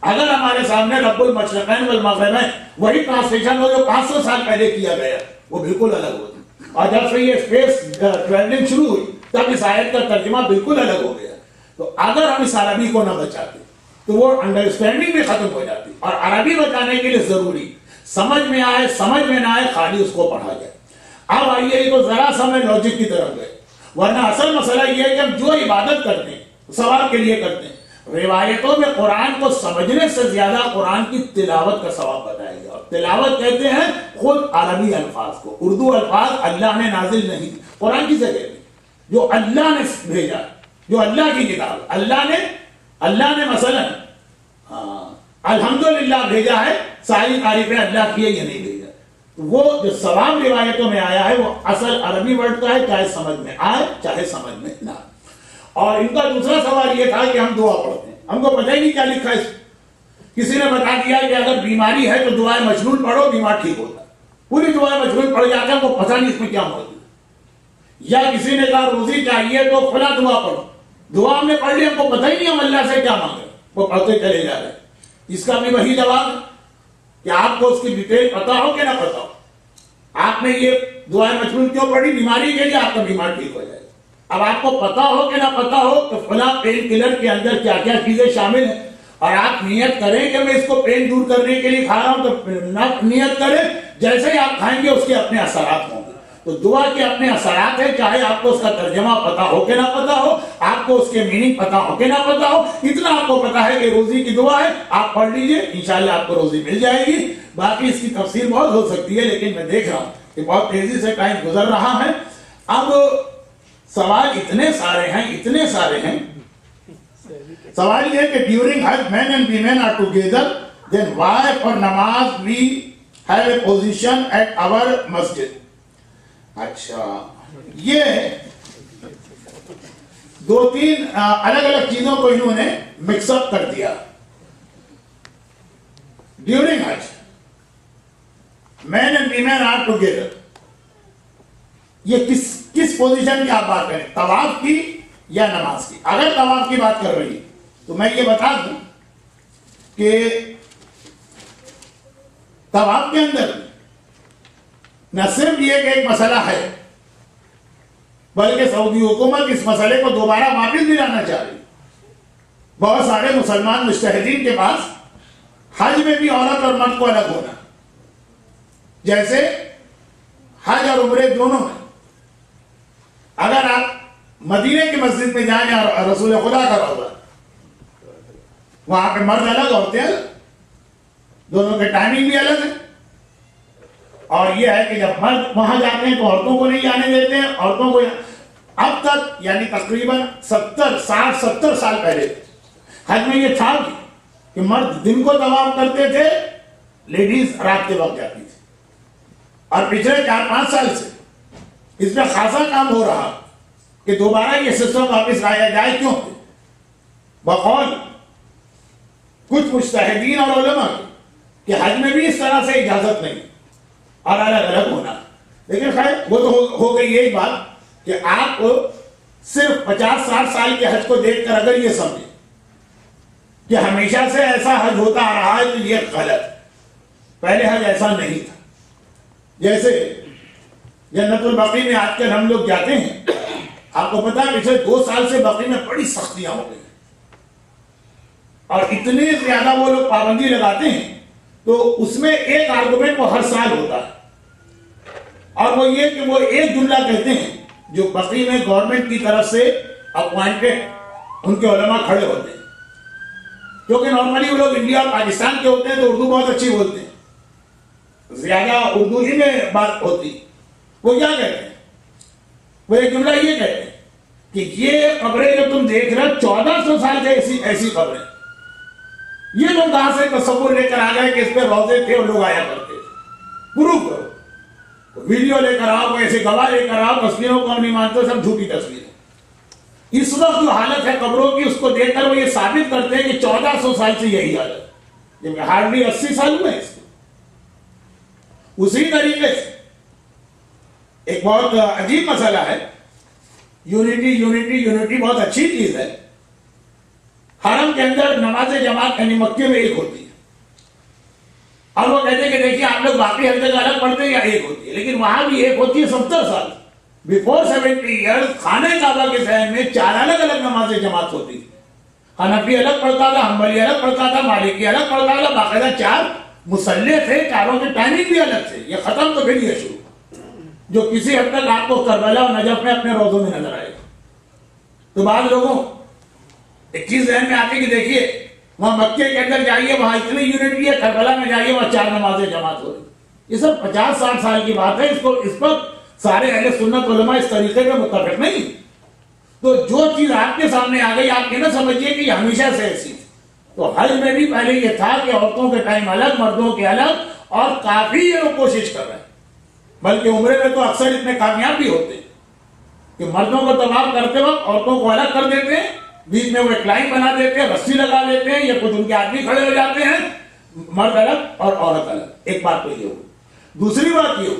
اگر ہمارے سامنے رب المشرقین والمغربین وہی ٹرانسلیشن ہو جو 500 سال پہلے کیا گیا, وہ بالکل الگ ہوتی. اور جب سے یہ اسپیس ٹریولنگ شروع ہوئی تب اس آیت کا ترجمہ بالکل الگ ہو گیا. تو اگر ہم اس عربی کو نہ بچاتے تو وہ انڈرسٹینڈنگ بھی ختم ہو جاتی. اور عربی بچانے کے لیے ضروری سمجھ میں آئے سمجھ میں نہ آئے, خالی اس کو پڑھا جائے. اب آئیے یہ تو ذرا سا میں لاجک کی طرف گئے, ورنہ اصل مسئلہ یہ ہے کہ ہم جو عبادت کرتے ہیں ثواب کے لیے کرتے ہیں. روایتوں میں قرآن کو سمجھنے سے زیادہ قرآن کی تلاوت کا ثواب بتایا گیا. اور تلاوت کہتے ہیں خود عربی الفاظ کو, اردو الفاظ اللہ نے نازل نہیں قرآن کی جگہ میں, جو اللہ نے بھیجا, جو اللہ کی کتاب, اللہ نے مثلا الحمدللہ بھیجا ہے, ساری تعریفیں اللہ کی ہے, یہ نہیں بھیجا. وہ جو ثواب روایتوں میں آیا ہے وہ اصل عربی ورڈ کا ہے, چاہے سمجھ میں آئے چاہے سمجھ میں نہ آئے. اور ان کا دوسرا سوال یہ تھا کہ ہم دعا پڑھتے ہیں, ہم کو پتہ ہی نہیں کیا لکھا ہے. کسی نے بتا دیا کہ اگر بیماری ہے تو دعائے مجنون پڑھو, بیمار ٹھیک ہوتا ہے. پوری دعائے مجنون پڑھ جاتا ہے, ہم کو پتہ نہیں اس میں کیا موجود ہے. یا کسی نے کہا روزی چاہیے تو فلاں دعا پڑھو, دعا ہم نے پڑھ لی, ہم کو پتہ ہی نہیں ہم اللہ سے کیا مانگے, وہ پڑھتے چلے جا رہے ہیں. اس کا بھی وہی جواب ہے کہ آپ کو اس کی ڈیٹیل پتا ہو کہ نہ پتا ہو. آپ نے یہ دعائیں مجنون کیوں پڑھی؟ بیماری کے لیے, آپ کا بیمار ٹھیک ہو جائے. اب آپ کو پتا ہو کہ نہ پتا ہو تو فلاں پین کلر کے اندر کیا کیا چیزیں شامل ہیں, اور آپ نیت کریں کہ میں اس کو پین دور کرنے کے لیے کھا رہا ہوں, تو نہ نیت کریں, جیسے ہی آپ کھائیں گے اس کے اپنے اثرات ہوں گے. تو دعا کے اپنے اثرات ہیں, چاہے آپ کو اس کا ترجمہ پتا ہو کہ نہ پتا ہو, آپ کو اس کے میننگ پتا ہو کہ نہ پتا ہو. اتنا آپ کو پتا ہے کہ روزی کی دعا ہے, آپ پڑھ لیجئے, انشاءاللہ آپ کو روزی مل جائے گی. باقی اس کی تفسیر بہت ہو سکتی ہے, لیکن میں دیکھ رہا ہوں کہ بہت تیزی سے ٹائم گزر رہا ہے. اب سوال اتنے سارے ہیں. سوال یہ کہ ڈیورنگ حج men and women are together, then why for نماز we have a position at our masjid. اچھا یہ دو تین الگ الگ چیزوں کو انہوں نے مکس اپ کر دیا. ڈیورنگ حج men and women are together. یہ کس پوزیشن کی آپ بات کریں, طواف کی یا نماز کی؟ اگر طواف کی بات کر رہی تو میں یہ بتا دوں کہ طواف کے اندر نہ صرف یہ کہ ایک مسئلہ ہے, بلکہ سعودی حکومت اس مسئلے کو دوبارہ واپس بھی لانا چاہ رہی. بہت سارے مسلمان مجتہدین کے پاس حج میں بھی عورت اور مرد کو الگ ہونا, جیسے حج اور عمرے دونوں میں اگر آپ مدینے کی مسجد میں جائیں اور رسول خدا کا روضہ, وہاں پہ مرد الگ عورتیں الگ, دونوں کے ٹائمنگ بھی الگ ہے. اور یہ ہے کہ جب مرد وہاں جاتے ہیں تو عورتوں کو نہیں جانے دیتے ہیں. عورتوں کو اب تک یعنی تقریباً 60-70 سال پہلے حج میں یہ تھا کہ مرد دن کو طواف کرتے تھے, لیڈیز رات کے وقت جاتی تھی. اور پچھلے 4-5 سال سے اس میں خاصا کام ہو رہا کہ دوبارہ یہ سسٹم واپس لایا جائے. کیوں؟ بقول کچھ مجتہدین اور علماء کہ حج میں بھی اس طرح سے اجازت نہیں اور الگ الگ ہونا. لیکن خیر وہ تو ہو گئی یہی بات کہ آپ صرف 50-60 سال کے حج کو دیکھ کر اگر یہ سمجھیں کہ ہمیشہ سے ایسا حج ہوتا آ رہا ہے تو یہ غلط. پہلے حج ایسا نہیں تھا. جیسے جنت البقیع میں آج کل ہم لوگ جاتے ہیں, آپ کو پتا ہے پچھلے 2 سال سے بقیع میں بڑی سختیاں ہو گئی اور اتنے زیادہ وہ لوگ پابندی لگاتے ہیں. تو اس میں ایک آرگومنٹ وہ ہر سال ہوتا ہے, اور وہ یہ کہ وہ ایک جملہ کہتے ہیں جو بقیع میں گورنمنٹ کی طرف سے اپوائنٹڈ ان کے علماء کھڑے ہوتے ہیں. کیونکہ نارملی وہ لوگ انڈیا اور پاکستان کے ہوتے ہیں تو اردو بہت اچھی بولتے ہیں, زیادہ اردو ہی میں بات ہوتی. وہ کیا کہتے ہیں؟ وہ ایک جملہ یہ کہتے ہیں کہ یہ قبریں جو تم دیکھ رہے 1400 سال سے ایسی قبریں, یہ لوگ کہاں سے تصور لے کر آ گئے کہ اس پہ روزے تھے اور لوگ آیا کرتے تھے. پروف کرو, ویڈیو لے کر آؤ, ایسے گواہ لے کر آؤ. تصویروں کو ہم نہیں مانتے, سب جھوٹی تصویریں. اس وقت جو حالت ہے قبروں کی, اس کو دیکھ کر وہ یہ ثابت کرتے ہیں کہ 1400 سال سے یہی حالت, جبکہ ہارڈلی 80 سال ہوئے اس کو. اسی طریقے سے ایک بہت عجیب مسئلہ ہے, یونٹی بہت اچھی چیز ہے. حرم کے اندر نماز جماعت یعنی مکے میں ایک ہوتی ہے, اور وہ کہتے ہیں کہ دیکھیے آپ لوگ باقی ہر جگہ الگ پڑھتے ہیں یا ایک ہوتی ہے, لیکن وہاں بھی ایک ہوتی ہے. 70 سال بیفور 70 ایئرز خانہ کعبہ کے ذہن میں 4 الگ الگ نماز جماعت ہوتی تھی. حنفی الگ پڑھتا تھا, حنبلی الگ پڑھتا تھا, مالکی الگ پڑھتا تھا. باقاعدہ 4 مصلے تھے, چاروں کے ٹائمنگ بھی الگ تھے. یہ ختم تو پھر یہ شروع جو کسی حد تک آپ کو کربلا اور نجف میں اپنے روزوں میں نظر آئے گا. تو بعض لوگوں ایک چیز ذہن میں آتی کہ دیکھیے وہاں مکے کے اندر جائیے وہاں اتنی یونٹی ہے, کربلا میں جائیے وہاں 4 نمازیں جماعت ہو رہی. یہ سب 50-60 سال کی بات ہے. اس پر سارے اہل سنت علماء اس طریقے میں متفق نہیں. تو جو چیز آپ کے سامنے آ گئی آپ یہ نہ سمجھیے کہ یہ ہمیشہ سے ایسی تھی. تو حج میں بھی پہلے یہ تھا کہ عورتوں کے ٹائم الگ, مردوں کے الگ, اور کافی یہ لوگ کوشش کر رہے ہیں. بلکہ عمرے میں تو اکثر اتنے کامیاب بھی ہوتے ہیں کہ مردوں کو طواف کرتے وقت عورتوں کو الگ کر دیتے ہیں, بیچ میں وہ ایک لائن بنا دیتے ہیں, رسی لگا دیتے ہیں, یا کچھ ان کے آدمی کھڑے ہو جاتے ہیں, مرد الگ اور عورت الگ. ایک بات تو یہ ہو. دوسری بات یہ ہو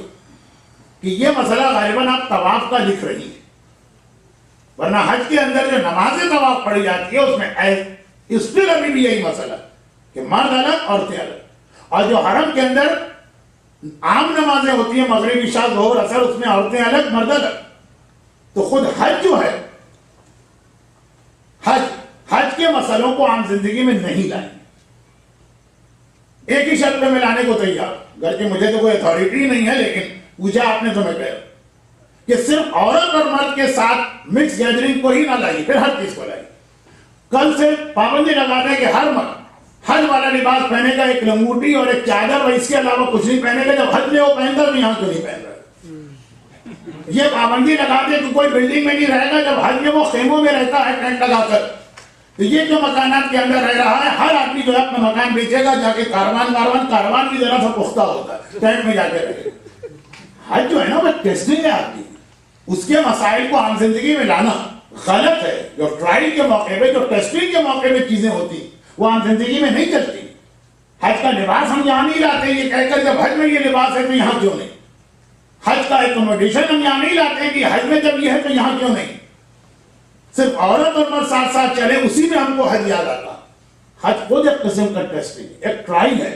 کہ یہ مسئلہ غالباً آپ طواف کا لکھ رہی ہے, ورنہ حج کے اندر جو نماز طواف پڑھی جاتی ہے اس میں اسٹل ابھی بھی یہی مسئلہ کہ مرد الگ عورتیں الگ. اور جو حرم کے اندر عام نمازیں ہوتی ہیں مغرب عشاء ظہر اثر, اس میں عورتیں الگ مرد الگ. تو خود حج جو ہے, حج کے مسئلوں کو عام زندگی میں نہیں لائیں. ایک ہی شرط میں لانے کو تیار, گرچہ مجھے تو کوئی اتھارٹی نہیں ہے, لیکن پوچھا آپ نے تو میں کہہ رہا کہ صرف عورت اور مرد کے ساتھ مکس گیدرنگ کو ہی نہ لائیے, پھر ہر چیز کو لائیے. کل سے پابندی لگاتے ہیں کہ ہر مرد حج والا لباس پہنے گا, ایک لنگوٹی اور ایک چادر, اور اس کے علاوہ کچھ نہیں پہنے گا. جب حج میں وہ پہنتا تو یہاں کیوں نہیں پہن رہا؟ یہ پابندی لگاتے کہ کوئی بلڈنگ میں نہیں رہے گا, جب حج میں وہ خیموں میں رہتا ہے ٹینٹ لگا کر, تو یہ جو مکانات کے اندر رہ رہا ہے، ہر آدمی جو ہے اپنا مکان بیچے گا، جا کے کاروان بھی ذرا سا پختہ ہوتا ہے، ٹینٹ میں جا کے رہے. حج جو ہے نا وہ ٹیسٹنگ ہے آدمی، اس کے مسائل کو عام زندگی میں لانا غلط ہے. جو ٹرائل کے موقع پہ، جو ٹیسٹنگ کے موقع پہ چیزیں ہوتی وہ عام زندگی میں نہیں چلتی. حج کا لباس ہم یہاں نہیں لاتے یہ کہہ کر جب حج میں یہ لباس ہے تو یہاں کیوں نہیں. حج کا ایکوموڈیشن ہم یہاں نہیں لاتے ہیں کہ حج میں جب یہ ہے تو یہاں کیوں نہیں. صرف عورت اور مرد ساتھ ساتھ چلے اسی میں ہم کو حج یاد آتا. حج خود ایک قسم کا ٹیسٹنگ، ایک ٹرائل ہے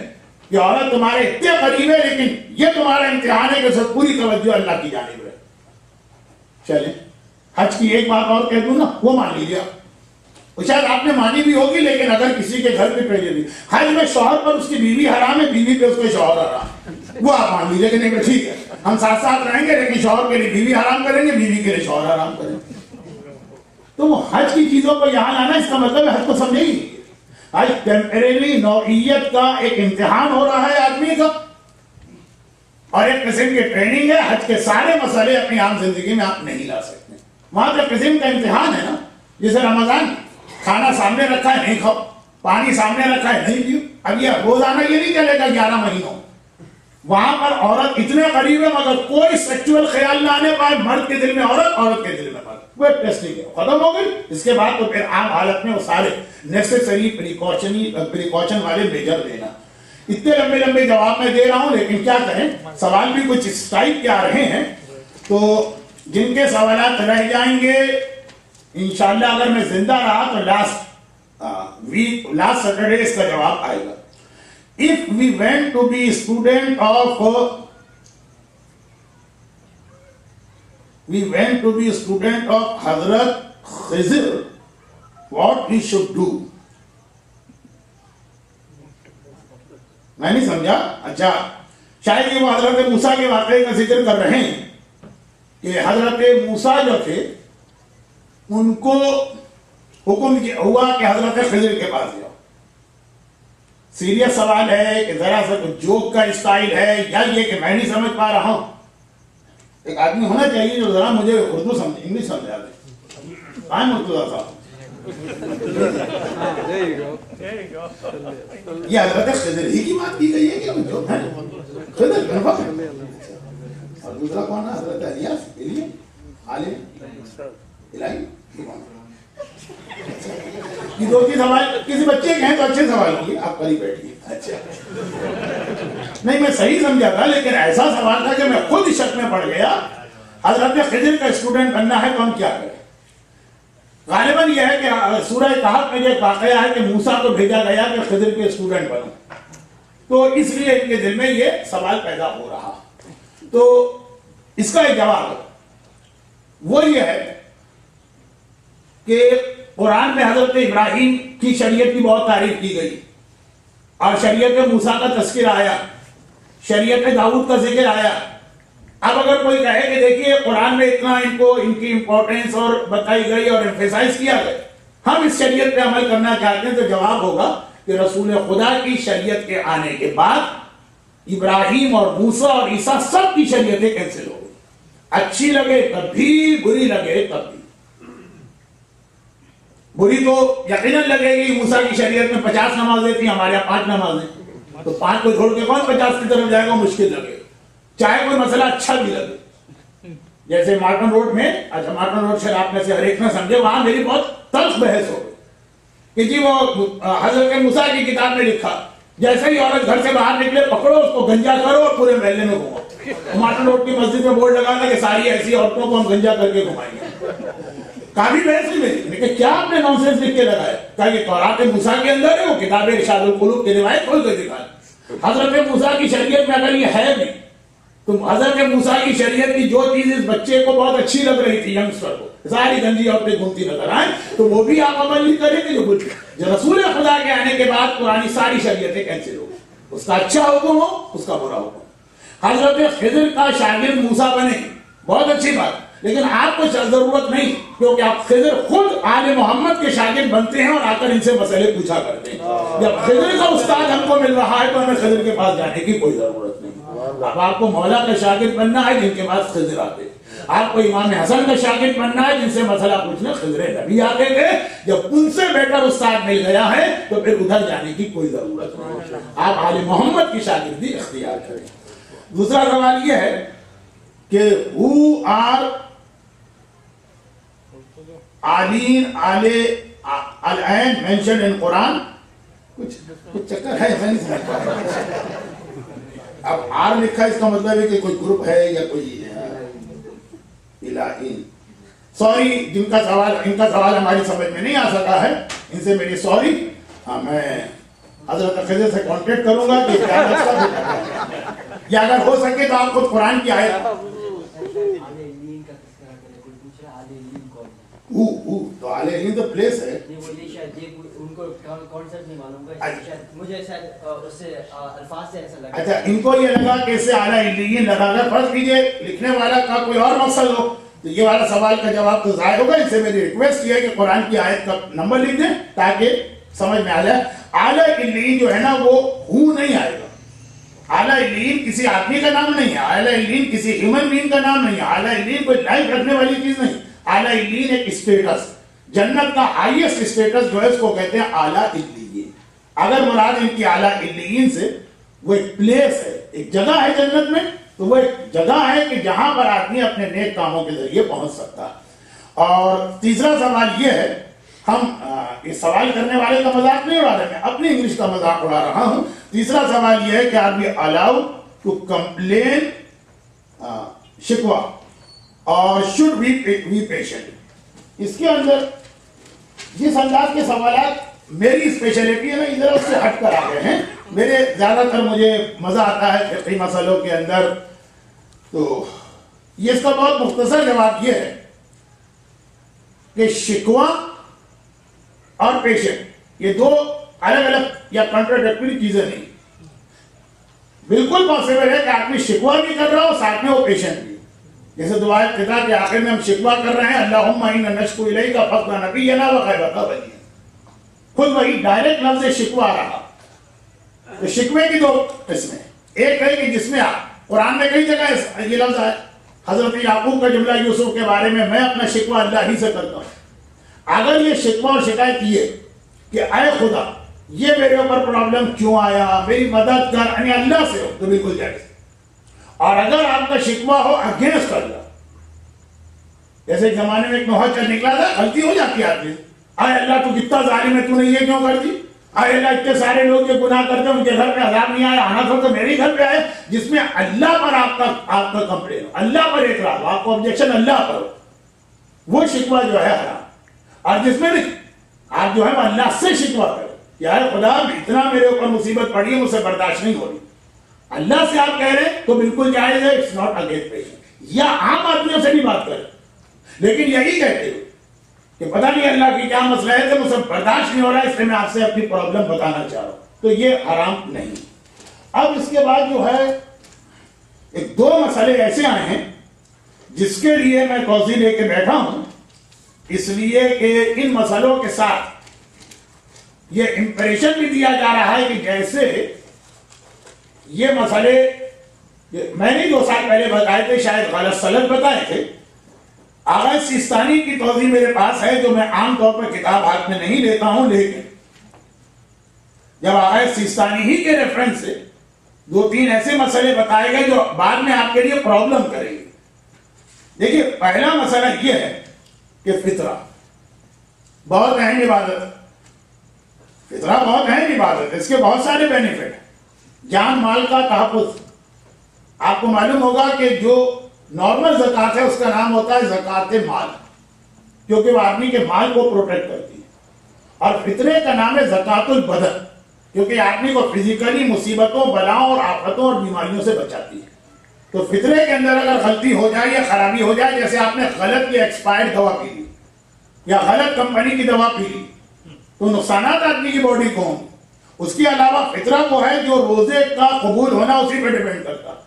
کہ عورت تمہارے اتنے قریب ہے لیکن یہ تمہارا امتحان ہے کہ سب پوری توجہ اللہ کی جانب ہے. چلیں حج کی ایک بات اور کہہ دوں نا، وہ مان لیجیے. شاید آپ نے مانی بھی ہوگی، لیکن اگر کسی کے گھر پہ ٹریجڈی، حج میں شوہر پر اس کی بیوی حرام ہے، بیوی پہ اس کے شوہر حرام، وہ آپ مان لیجیے کہ نہیں ٹھیک ہے ہم ساتھ ساتھ رہیں گے لیکن شوہر کے لیے بیوی حرام کریں گے، بیوی کے لیے شوہر حرام کریں گے. تو وہ حج کی چیزوں کو یہاں لانا، اس کا مطلب ہے حج کو سمجھے ہی. حج ٹیمپریری نوعیت کا ایک امتحان ہو رہا ہے آدمی کا، اور ایک قسم کی ٹریننگ ہے. حج کے سارے مسئلے اپنی عام زندگی میں آپ نہیں لا سکتے. وہاں کا قسم کا امتحان ہے نا. جیسے رمضان، کھانا سامنے رکھا ہے نہیں کھاؤ، پانی سامنے رکھا ہے نہیں پیو. اب یہ روزانہ یہ نہیں چلے گا 11 مہینوں. وہاں پر عورت اتنے قریب ہے مگر کوئی سیکچول خیال نہ آنے پائے، مرد کے دل میں عورت، عورت کے دل میں مرد. وہ ٹیسٹنگ ہے، ختم ہو گئی. اس کے بعد تو پھر عام حالت میں وہ سارے نیسیسری پریکاشن والے میجر لینا. اتنے لمبے لمبے جواب میں دے رہا ہوں، لیکن کیا کریں، سوال بھی کچھ اس ٹائپ کے آ رہے ہیں. تو جن کے سوالات رہ جائیں گے انشاءاللہ اگر میں زندہ رہا تو لاسٹ سیٹرڈے اس کا جواب آئے گا. If we went to be student of Hazrat Khizr, what we should do? میں نہیں سمجھا. اچھا شاید یہ وہ حضرت موسیٰ کے واقعے کا ذکر کر رہے ہیں کہ حضرت موسیٰ جو تھے ان کو حکم ہوا کہ حضرت خضر کے پاس جاؤ. سیریس سوال ہے کہ ذرا سا کچھ جوک کا اسٹائل ہے، یا یہ کہ میں نہیں سمجھ پا رہا ہوں. ایک آدمی ہونا چاہیے جو ذرا مجھے اردو سمجھے، انگلش سمجھا دے. کہاں مرتضیٰ صاحب؟ یہ حضرت خضر ہی کی بات کی گئی ہے کہ جو ہے خضر. اور دوسرا کون ہے؟ حضرت الیاس، عالم الہی. یہ دو تین سوال کسی بچے کے ہیں تو اچھے سوال ہوں گے، آپ قریب بیٹھیے. اچھا نہیں میں صحیح سمجھا تھا، لیکن ایسا سوال تھا کہ میں خود شک میں پڑ گیا. حضرت خضر کا اسٹوڈنٹ بننا ہے تو ہم کیا کریں؟ غالباً یہ ہے کہ سورہ کہف میں یہ واقعہ ہے کہ موسیٰ کو بھیجا گیا کہ خضر کے اسٹوڈنٹ بنو، تو اس لیے ان کے دل میں یہ سوال پیدا ہو رہا. تو اس کا ایک جواب وہ یہ ہے کہ قرآن میں حضرت ابراہیم کی شریعت کی بہت تعریف کی گئی، اور شریعت موسیٰ کا تذکر آیا، شریعت داؤد کا ذکر آیا. اب اگر کوئی کہے کہ دیکھیے قرآن میں اتنا ان کو ان کی امپورٹنس اور بتائی گئی اور ایمفیسائز کیا گیا، ہم اس شریعت پہ عمل کرنا چاہتے ہیں، تو جواب ہوگا کہ رسول خدا کی شریعت کے آنے کے بعد ابراہیم اور موسیٰ اور عیسیٰ سب کی شریعتیں کینسل ہو گئی. اچھی لگے تب بھی، بری لگے تب بھی. بری تو یقیناً لگے گی، موسیٰ کی شریعت میں 50 نمازیں تھیں، ہمارے یہاں 5 نمازیں، تو 5 کو چھوڑ کے کون 50 کی طرف جائے گا؟ مشکل لگے، چاہے کوئی مسئلہ اچھا بھی لگے. جیسے مارٹن روڈ میں، اچھا مارٹن روڈ شاید آپ میں سے ہر ایک نہ سمجھے، وہاں میری بہت تلخ بحث ہو گئی کہ جی وہ حضرت موسیٰ کی کتاب میں لکھا جیسے ہی عورت گھر سے باہر نکلے پکڑو اس کو گنجا کرو اور پورے محلے میں گھماؤ. مارٹن روڈ کی مسجد میں بورڈ لگانا کہ ساری ایسی عورتوں کو ہم گنجا کر کے گھمائیں گے. کافی بحث نہیں میری، لیکن کیا آپ نے نانسنس لکھ کے لگایا؟ کہا یہ تورات موسیٰ کے اندر ہے، وہ کتاب ارشاد القلوب کی روایت کھول کے دکھائے. حضرت موسیٰ کی شریعت میں اگر یہ ہے بھی، تو حضرت موسیٰ کی شریعت کی جو چیز اس بچے کو بہت اچھی لگ رہی تھی، ینگسٹر کو، ساری گنجی عورتیں گھومتی نظر آئیں، تو وہ بھی آپ عمل نہیں کریں گے. جو رسول خدا کے آنے کے بعد پرانی ساری شریعتیں کینسل ہو گئی، اس کا اچھا حکم ہو، اس کا برا حکم. حضرت خضر کا شاگرد موسیٰ بنے، بہت اچھی بات، لیکن آپ کو ضرورت نہیں، کیونکہ آپ خضر خود آل محمد کے شاگرد بنتے ہیں اور آ کر ان سے مسئلے پوچھا کرتے ہیں. جب خضر کا استاد ہم کو مل رہا ہے تو ہمیں خضر کے پاس جانے کی کوئی ضرورت نہیں. اب آپ کو مولا کا شاگرد بننا ہے جن کے پاس خضر آتے. آپ کو امام حسن کا شاگرد بننا ہے جن سے مسئلہ پوچھنا خضر نبی آتے تھے، جب ان سے بیٹر استاد مل گیا ہے تو پھر ادھر جانے کی کوئی ضرورت نہیں، آپ آل محمد کی شاگردی اختیار کریں۔ دوسرا سوال یہ ہے کہ who are آلین العین mentioned in قرآن؟ کچھ چکر ہے، میں نہیں سمجھ پا اب آر لکھا اس کا مطلب ہے کہ کوئی گروپ ہے یا کوئی الہین۔ سوری ان کا سوال ہماری سمجھ میں نہیں آ سکا ہے، ان سے میری سوری۔ میں حضرت خضر سے کانٹیکٹ کروں گا کہ کیا مسئلہ، یا اگر ہو سکے تو آپ خود قرآن کی آیت تو آلے ہند تو پلیس ہے، اچھا ان کو یہ لگا کہ اس سے اعلیٰ علیین لگا کر، فرض کیجئے لکھنے والا کا کوئی اور مقصد ہو تو یہ والا سوال کا جواب تو ضائع ہوگا۔ ان سے میری ریکویسٹ یہ ہے کہ قرآن کی آیت کا نمبر لکھ دیں تاکہ سمجھ میں آ جائے۔ اعلیٰ علیین جو ہے نا وہ ہو نہیں آئے گا، اعلیٰ علیین کسی آدمی کا نام نہیں ہے، اعلیٰ علیین کسی ہیومن بینگ کا نام نہیں ہے، اعلیٰ علیین کوئی لائف رکھنے والی چیز نہیں، اعلیٰ علیین ایک اسٹیٹس، جنت کا ہائیسٹ اسٹیٹس جو ہے اس کو کہتے ہیں اعلیٰ علیین۔ اگر مراد ان کی اعلیٰ علیین سے وہ ایک پلیس ہے، ایک جگہ ہے جنت میں، تو وہ ایک جگہ ہے کہ جہاں پر آدمی اپنے نیک کاموں کے ذریعے پہنچ سکتا ہے۔ اور تیسرا سوال یہ ہے، ہم اس سوال کرنے والے کا مذاق نہیں اڑا رہے، میں اپنی انگلش کا مذاق اڑا رہا ہوں۔ تیسرا سوال یہ ہے کہ are we allowed to complain شکوہ اور شوڈ بی پیشنٹ؟ اس کے اندر جس انداز کے سوالات میری اسپیشلٹی ہے نا ادھر اس سے ہٹ کر آ گئے ہیں، میرے زیادہ تر مجھے مزہ آتا ہے فقہی مسئلوں کے اندر، تو یہ اس کا بہت مختصر جواب یہ ہے کہ شکوہ اور پیشنٹ یہ دو الگ الگ یا کنٹراڈکٹری چیزیں نہیں، بالکل پاسبل ہے کہ آدمی شکوہ بھی کر رہا ہو ساتھ میں وہ پیشنٹ بھی، جیسے دعائے خطا کے آخر میں ہم شکوہ کر رہے ہیں اللہم انا نشکو الیک فضل نبینا وخیرۃ ولیہ، خود وہی ڈائریکٹ لفظ شکوہ آ رہا۔ تو شکوے کی دو قسمیں، ایک ہے کہ جس میں قرآن میں کئی جگہ یہ لفظ ہے، حضرت یعقوب کا جملہ یوسف کے بارے میں اپنا شکوہ اللہ ہی سے کرتا ہوں۔ اگر یہ شکوہ اور شکایت یہ کہ اے خدا یہ میرے اوپر پرابلم کیوں آیا، میری مدد کر، یعنی اللہ سے ہو تو بالکل جائز۔ اور اگر آپ کا شکوہ ہو اگینسٹ اللہ، جیسے ایک زمانے میں ایک نوحہ چل نکلا تھا، غلطی ہو جاتی ہے آدمی، اے اللہ تو کتنا ظالم ہے، تو نے یہ کیوں کر دی، اے اللہ اتنے سارے لوگ یہ گناہ کرتے ہیں ان کے گھر پہ عذاب نہیں آیا، آنا تھا تو میرے گھر پہ آئے، جس میں اللہ پر آپ کا کمپلین ہو، اللہ پر اعتراض ہو، آپ کو آبجیکشن اللہ پر ہو، وہ شکوہ جو ہے حرام۔ اور جس میں نہیں، آپ جو ہے وہ اللہ سے شکوہ کریں، یار خدا اتنا میرے اوپر مصیبت پڑی ہے مجھ سے برداشت نہیں ہو رہی، اللہ سے آپ کہہ رہے ہیں تو بالکل جائز ہے، اٹس ناٹ اگینسٹ پیشنٹ، یا عام آدمیوں سے بھی بات کریں، لیکن یہی کہتے ہو کہ پتہ نہیں اللہ کی کیا مسئلہ ہے کہ مجھ سے برداشت نہیں ہو رہا ہے، اس لیے میں آپ سے اپنی پرابلم بتانا چاہ رہا ہوں، تو یہ حرام نہیں۔ اب اس کے بعد جو ہے ایک دو مسئلے ایسے آئے ہیں جس کے لیے میں توضیح لے کے بیٹھا ہوں، اس لیے کہ ان مسئلوں کے ساتھ یہ امپریشن بھی دیا جا رہا ہے کہ جیسے یہ مسئلے میں نے 2 سال پہلے بتائے تھے، شاید غلط سلط بتائے تھے۔ آغا سیستانی کی توضیح میرے پاس ہے جو میں عام طور پر کتاب ہاتھ میں نہیں لیتا ہوں، لیکن جب آغا سیستانی ہی کے ریفرنس سے 2-3 ایسے مسئلے بتائے گئے جو بعد میں آپ کے لیے پرابلم کریں گے۔ دیکھیے پہلا مسئلہ یہ ہے کہ فطرہ بہت اہم عبادت ہے، فطرہ بہت اہم عبادت ہے، اس کے بہت سارے بینیفٹ ہیں، جان مال کا تحفظ۔ آپ کو معلوم ہوگا کہ جو نارمل زکوٰۃ ہے اس کا نام ہوتا ہے زکوٰۃ مال، کیونکہ وہ آدمی کے مال کو پروٹیکٹ کرتی ہے، اور فطرے کا نام ہے زکوٰۃ البدن، کیونکہ آدمی کو فزیکلی مصیبتوں، بلاؤں اور آفتوں اور بیماریوں سے بچاتی ہے۔ تو فطرے کے اندر اگر غلطی ہو جائے یا خرابی ہو جائے، جیسے آپ نے غلط یا ایکسپائرڈ دوا پی لی یا غلط کمپنی کی دوا پی لی، تو نقصانات آدمی کی باڈی کو ہوں۔ اس کے علاوہ فطرہ کو ہے جو روزے کا قبول ہونا اسی پہ ڈیپینڈ کرتا ہے۔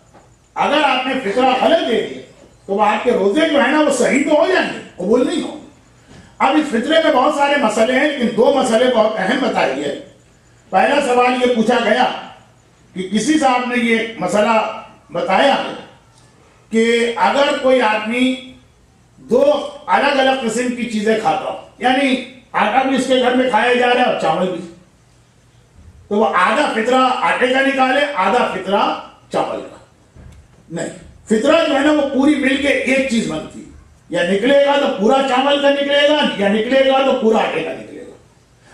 اگر آپ نے فطرہ غلط دے دیا تو وہ آپ کے روزے جو ہے نا وہ صحیح تو ہو جائیں گے، قبول نہیں ہوں گے۔ اب اس فطرے میں بہت سارے مسئلے ہیں، لیکن 2 مسئلے بہت اہم بتائے گئے۔ پہلا سوال یہ پوچھا گیا کہ کسی صاحب نے یہ مسئلہ بتایا ہے کہ اگر کوئی آدمی دو الگ الگ قسم کی چیزیں کھاتا ہو، یعنی آٹا بھی اس کے گھر میں کھایا جا رہا ہے اور چاول بھی، تو وہ آدھا فطرہ آٹے کا نکالے، آدھا فطرہ چاول کا. نہیں، فطرہ جو ہے نا وہ پوری مل کے ایک چیز بنتی ہے. یا نکلے گا تو پورا چاول کا نکلے گا، یا نکلے گا تو پورا آٹے کا نکلے گا.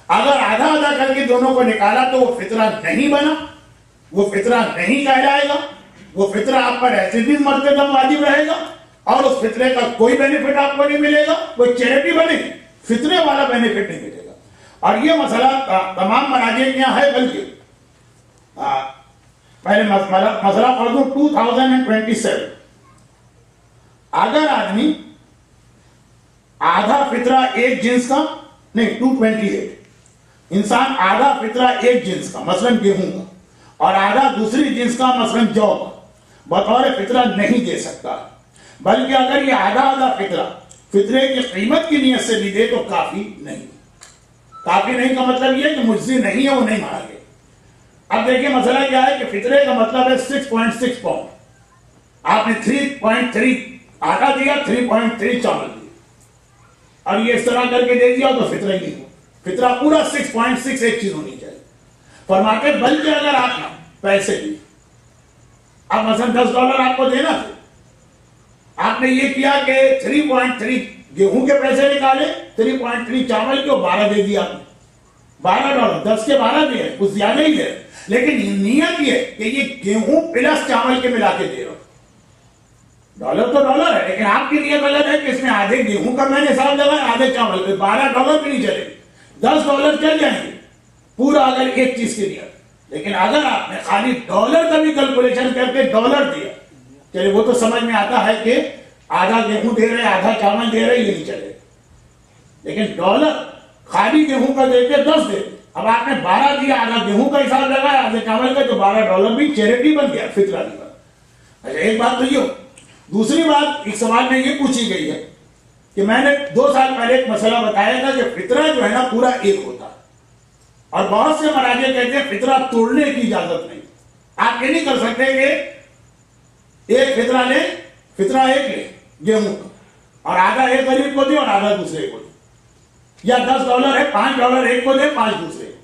اگر آدھا آدھا کر کے دونوں کو نکالا تو وہ فطرہ نہیں بنا، وہ فطرہ نہیں کہلائے گا. وہ فطرہ آپ پر ایسے بھی مرتے دم واجب رہے گا اور اس فطرے کا کوئی بینیفٹ آپ کو نہیں ملے گا. وہ چیریٹی بنے گی، فطرے والا بینیفٹ نہیں ملے گا. اور یہ مسئلہ تمام مراجع کے یہاں ہے. بلکہ پہلے مسئلہ پڑھ دوں 2027. اگر آدمی آدھا فطرہ ایک جنس کا، نہیں 228، انسان آدھا فطرہ ایک جنس کا مثلاً گیہوں کا اور آدھا دوسری جنس کا مثلاً جو کا بطور فطرہ نہیں دے سکتا. بلکہ اگر یہ آدھا آدھا فطرہ فطرے کی قیمت کی نیت سے بھی دے تو کافی نہیں. کافی نہیں کا مطلب یہ کہ مجزی نہیں ہے، وہ نہیں مارا گیا. اب دیکھیں مسئلہ کیا ہے کہ فطرے کا مطلب ہے 6.6 پاؤنڈ. آپ نے 3.3 آٹا دیا، 3.3 چاول دیا اور یہ اس طرح کر کے دے دیا تو فطرہ نہیں ہو. فطرہ پورا 6.6 ایک چیز ہونی چاہیے. فرماتے بلکہ اگر آپ نے پیسے دیے، اب مثلا $10 آپ کو دینا تھا، آپ نے یہ کیا کہ 3.3 گیہوں کے پیسے نکالے، 3.3 چاول کے 12 دے دیا آپ نے. $12، 10 کے 12 دے، کچھ زیادہ ہی دے. لیکن نیت یہ کہ یہ گیہوں پلس چاول کے ملا کے دے رہا ہوں. ڈالر تو ڈالر ہے، لیکن آپ کی نیت غلط ہے کہ اس میں آدھے گیہوں کا میں نے حساب لگایا، آدھے چاول کے. $12 بھی نہیں چلے، $10 چل جائیں گے پورا اگر ایک چیز کی نیت. لیکن اگر آپ نے خالی ڈالر کا بھی کیلکولیشن کر کے $1 دیا، چلے وہ تو سمجھ میں آتا ہے کہ آدھا گیہوں دے رہے، آدھا چاول دے رہے، یہ نہیں چلے. لیکن ڈالر خالی گیہوں کا دے کے 10 دے. اب آپ نے 12 دیا، آدھا گیہوں کا حساب لگایا، آدھے چاول کا، تو $12 بھی چیریٹی بن گیا، فطرہ نہیں بنا. اچھا ایک بات تو یہ ہو. دوسری بات ایک سوال میں یہ پوچھی گئی ہے کہ میں نے 2 سال پہلے ایک مسئلہ بتایا تھا کہ فطرہ جو ہے نا پورا ایک ہوتا ہے اور بہت سے مراجع کہتے ہیں فطرہ توڑنے کی اجازت نہیں. آپ یہ نہیں کر سکتے کہ ایک فطرہ لے، فطرہ ایک لے گیہوں کا اور آدھا ایک غریب کو دے اور آدھا دوسرے کو دے، یا $10 ہے $5 ایک کو دے، 5 دوسرے کو.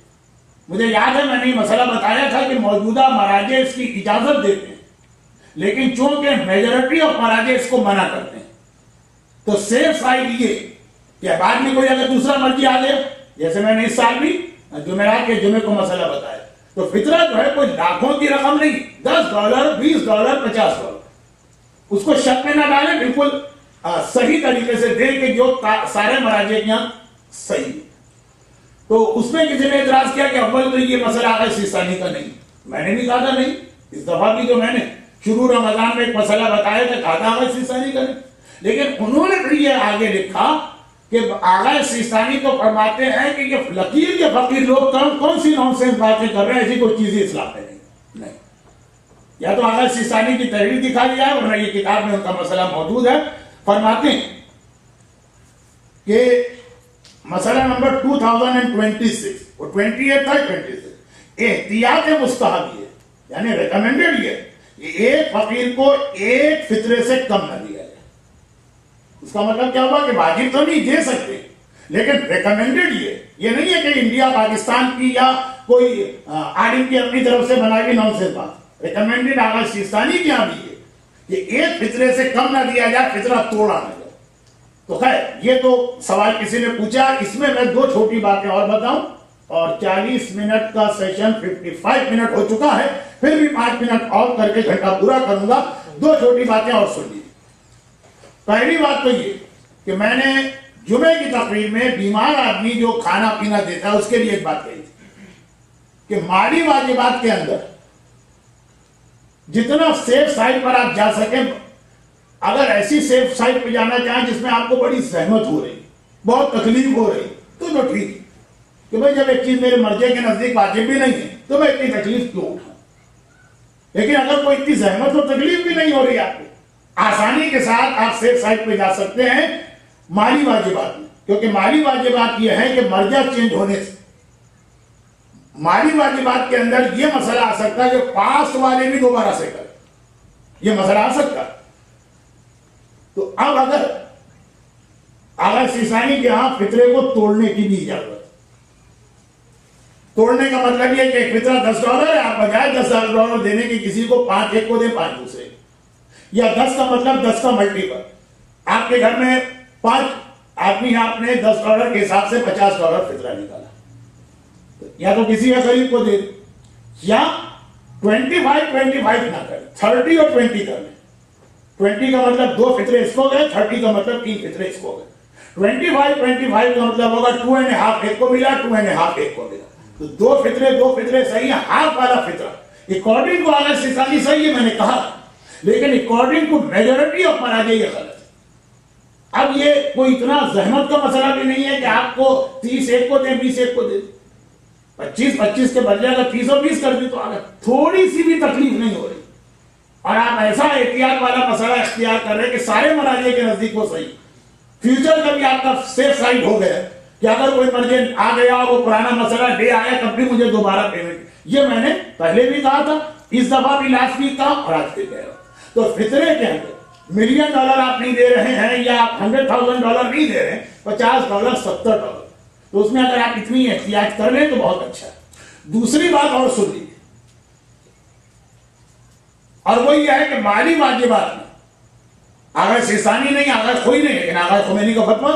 مجھے یاد ہے میں نے یہ مسئلہ بتایا تھا کہ موجودہ مراجع اس کی اجازت دیتے ہیں، لیکن چونکہ میجورٹی آف مراجع اس کو منع کرتے ہیں تو سیف سائڈ یہ کہ بعد میں کوئی اگر دوسرا مرضی آ جائے، جیسے میں نے اس سال بھی جمعرات کے جمعے کو مسئلہ بتایا، تو فطرہ جو ہے کوئی لاکھوں کی رقم نہیں، $10 $20 $50 اس کو شک میں نہ ڈالیں، بالکل صحیح طریقے سے دیں کہ جو سارے مراجع کے یہاں صحیح. تو اس میں کسی نے اعتراض کیا کہ اول تو یہ مسئلہ آغا سیستانی کا نہیں. میں نے بھی کہا تھا نہیں، اس دفعہ بھی جو میں نے شروع رمضان میں ایک مسئلہ بتایا تھا، کہا تھا آغا سیستانی کا نہیں. لیکن انہوں نے پھر یہ آگے لکھا کہ آغا سیستانی تو فرماتے ہیں کہ یہ لکیر کے فقیر لوگ کون سی نونسنس باتیں کر رہے ہیں، ایسی کوئی چیز اسلام میں نہیں. یا تو آغا سیستانی کی تحریر دکھا دیا ہے ورنہ یہ کتاب میں ان کا مسئلہ موجود ہے. فرماتے ہیں کہ مسئلہ نمبر 2026 اور 28 تھا 26 احتیاط مستحب ہے، یعنی ریکمینڈڈ یہ کہ ایک فقیر کو ایک فطرے سے کم نہ دیا جائے. اس کا مطلب کیا ہوا کہ واجب تو نہیں دے سکتے، لیکن ریکمینڈڈ یہ نہیں ہے کہ انڈیا پاکستان کی یا کوئی عالم کی اپنی طرف سے بنا کے نونسنس بات. ریکمینڈڈ آغا سیستانی کی یہاں بھی ہے کہ ایک فطرے سے کم نہ دیا جائے، فطرہ توڑا نہ جائے. تو خیر یہ تو سوال کسی نے پوچھا. اس میں 2 چھوٹی باتیں اور بتاؤں اور 40 منٹ کا سیشن 55 منٹ ہو چکا ہے، پھر بھی 5 منٹ اور کر کے گھنٹہ پورا کروں گا. 2 چھوٹی باتیں اور سن لیجیے. پہلی بات تو یہ کہ میں نے جمعے کی تقریر میں بیمار آدمی جو کھانا پینا دیتا ہے اس کے لیے ایک بات کہی تھی کہ مالی واجبات کے اندر جتنا سیف سائٹ پر آپ جا سکیں، اگر ایسی سیف سائٹ پہ جانا چاہیں جس میں آپ کو بڑی زحمت ہو رہی، بہت تکلیف ہو رہی، تو ٹھیک ہے کہ بھائی جب ایک چیز میرے مرضے کے نزدیک واجب بھی نہیں ہے تو میں اتنی تکلیف کیوں اٹھاؤں. لیکن اگر کوئی اتنی زحمت اور تکلیف بھی نہیں ہو رہی آپ کو، آسانی کے ساتھ آپ سیف سائٹ پہ جا سکتے ہیں مالی واجبات میں. کیونکہ مالی واجبات یہ ہے کہ مرجع چینج ہونے سے مالی واجبات کے اندر یہ مسئلہ آ سکتا ہے کہ پاس والے بھی دوبارہ سے کریں، یہ مسئلہ آ سکتا ہے. تو اب اگر آغا سیستانی کے ہاں فطرے کو توڑنے کی بھی اجازت، توڑنے کا مطلب یہ کہ ایک فطرہ $10 ہے، آپ بجائے $10 دینے کی کسی کو 5 ایک کو دیں 5 دوسرے، یا 10 کا مطلب 10 کا ملٹیپل، آپ کے گھر میں 5 آدمی، آپ نے $10 کے حساب سے $50 فطرہ نکالا، یا تو کسی کا غریب کو دے، یا 25 نہ کریں، 30 اور 20 کر لیں۔ 20 کا مطلب 2 فطرے اس کو گئے، 30 کا مطلب 3 فطرے اس کو گئے۔ 25 کا مطلب ہوگا 2.5 ایک کو ملا، 2.5 ایک کو ملا، تو 2 فطرے صحیح ہیں، ہاف والا فطرہ اکارڈنگ کو آغا سیستانی صحیح ہے، میں نے کہا، لیکن اکارڈنگ ٹو میجورٹی آف مراجع یہ غلط ہے۔ اب یہ کوئی اتنا زحمت کا مسئلہ بھی نہیں ہے کہ آپ کو 30 ایک کو دیں، 20 ایک کو دیں، 25 کے بدلے اگر 30 اور 20 کر دی تو آگے تھوڑی سی بھی تکلیف نہیں ہو رہی، اور آپ ایسا احتیاط والا مسئلہ اختیار کر رہے ہیں کہ سارے مراجع کے نزدیک وہ صحیح، فیوچر کا بھی آپ کا سیف سائڈ ہو گیا کہ اگر کوئی مرجع آ گیا اور وہ پرانا مسئلہ لے آیا تب بھی مجھے دوبارہ پیمنٹ، یہ میں نے پہلے بھی کہا تھا، اس دفعہ بھی لاسٹ ویک کہا اور آج بھی کہہ رہا ہوں۔ تو فطرے کے اندر $1 ملین آپ نہیں دے رہے ہیں، یا آپ $100,000 نہیں دے رہے ہیں، $50 $70، تو اس میں اگر آپ اتنی احتیاط کر لیں تو بہت اچھا ہے۔ دوسری بات اور سن لیجیے، اور وہ یہ ہے کہ مالی واجبات میں آغا سیستانی نہیں، آغا کوئی نہیں، لیکن آغا خمینی کا فتویٰ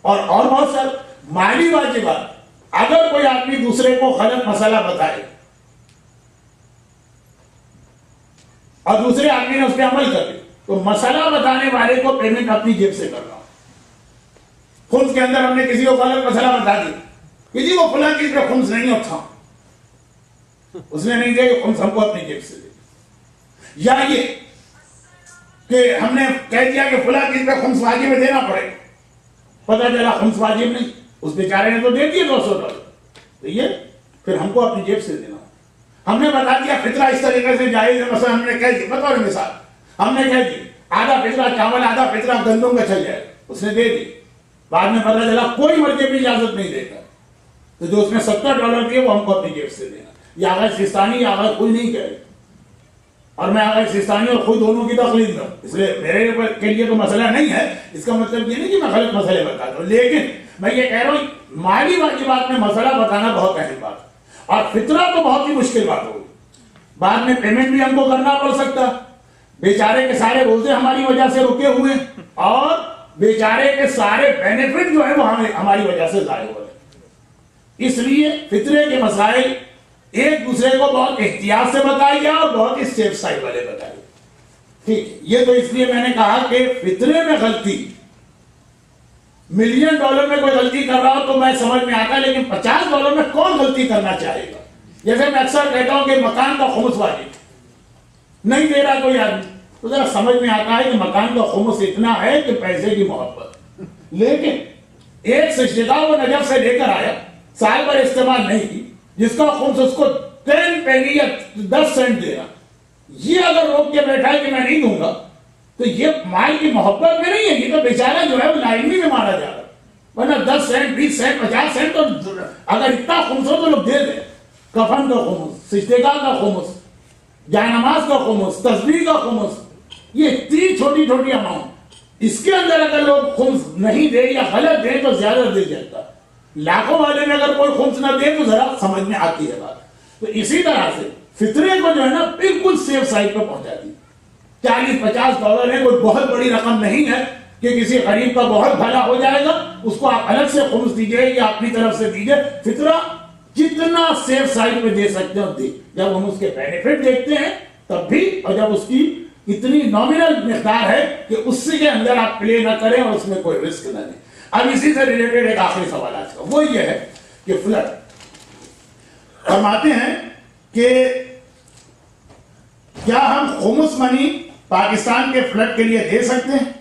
اور بہت سارے مالی واجبات، اگر کوئی آدمی دوسرے کو غلط مسئلہ بتائے اور دوسرے آدمی نے اس پہ عمل کر دیا تو مسئلہ بتانے والے کو پیمنٹ اپنی جیب سے کرنا ہو۔ خمس کے اندر ہم نے کسی کو غلط مسئلہ بتا دیا، کسی کو فلاں چیز پہ خمس نہیں اٹھا، اس نے نہیں دیا کہ خمس ہم کو اپنی جیب سے دے، یا یہ کہ ہم نے کہہ دیا کہ فلاں چیز پہ خمس واجب میں دینا پڑے، پتہ چلا خمس واجب نہیں، اس بیچارے نے تو دے دیے $200، تو یہ پھر ہم کو اپنی جیب سے دینا۔ ہم نے بتا دیا فطرہ اس طریقے سے جائز ہے، مثلا ہم نے کہہ دیا، بطور مثال ہم نے کہہ دیا آدھا فطرہ چاول آدھا فطرہ گندم کا چل جائے، اس نے دے دی، بعد میں پتہ چلا کوئی مرجع بھی اجازت نہیں دے گا، تو جو اس میں $70 دیے وہ ہم کو اپنی جیب سے دینا۔ یہ آغا سیستانی یا آغا کوئی نہیں کہہ رہے، اور میں آغا سیستانی اور خود دونوں کی تقلید میں ہوں، اس لیے میرے کے لیے تو مسئلہ نہیں ہے، اس کا مطلب یہ نہیں کہ میں غلط مسئلے بتاتا ہوں، لیکن میں یہ کہہ رہا ہوں مالی واجبات میں مسئلہ بتانا بہت اہم بات ہے، اور فطرہ تو بہت ہی مشکل بات ہوگی، بعد میں پیمنٹ بھی ہم کو کرنا پڑ سکتا، بیچارے کے سارے روزے ہماری وجہ سے رکے ہوئے، اور بیچارے کے سارے بینیفٹ جو ہے وہ ہماری وجہ سے ضائع ہو رہے۔ اس لیے فطرے کے مسائل ایک دوسرے کو بہت احتیاط سے بتائیے اور بہت ہی سیف سائڈ والے بتائیے، ٹھیک ہے؟ یہ تو اس لیے میں نے کہا کہ فطرے میں غلطی، $1 ملین میں کوئی غلطی کر رہا ہو تو میں سمجھ میں آتا ہے، لیکن $50 میں کون غلطی کرنا چاہے گا؟ جیسے میں اکثر کہتا ہوں کہ مکان کا خمس واجب نہیں دے رہا کوئی آدمی، تو ذرا سمجھ میں آتا ہے کہ مکان کا خمس اتنا ہے کہ پیسے کی محبت، لیکن ایک سجدہ وہ نجف سے لے کر آیا، سال پر استعمال نہیں کی، جس کا خمس اس کو 10 پینی یا 10 سینٹ دے رہا، یہ اگر روک کے بیٹھا ہے کہ میں نہیں دوں گا تو یہ مال کی محبت میں نہیں ہے، یہ تو بیچارہ جو ہے وہ ناعلمی میں مارا جا رہا ہے، ورنہ 10 سینٹ 20 سینٹ 50 سینٹ تو اگر اتنا خمس ہو تو لوگ دے دیں، کفن کا خمس، سجدگاہ کا خمس، جائے نماز کا خمس، تسبیح کا خمس، یہ اتنی چھوٹی چھوٹی اماؤنٹ، اس کے اندر اگر لوگ خمس نہیں دے یا غلط دیں تو زیادہ دے جاتا، لاکھوں والے میں اگر کوئی خمس نہ دے تو ذرا سمجھ میں آتی ہے بات۔ تو اسی طرح سے فطرے کو جو ہے نا بالکل سیف سائڈ پہ پہنچا دی، $40-50 ہے، کوئی بہت بڑی رقم نہیں ہے کہ کسی غریب کا بہت بھلا ہو جائے گا، اس کو آپ الگ سے خمس دیجئے یا اپنی طرف سے دیجئے، فطرہ جتنا سیف سائڈ پہ دے سکتے ہیں دے، جب ہم اس کے بینیفٹ دیکھتے ہیں تب بھی، اور جب اس کی اتنی نامنل مقدار ہے کہ اس کے اندر آپ پلے نہ کریں اور اس میں کوئی رسک نہ لیں۔ اب اسی سے ریلیٹڈ ایک آخری سوال آج کا، وہ یہ ہے کہ فلڈ فرماتے ہیں کہ کیا ہم خمس منی پاکستان کے فلڈ کے لیے دے سکتے ہیں،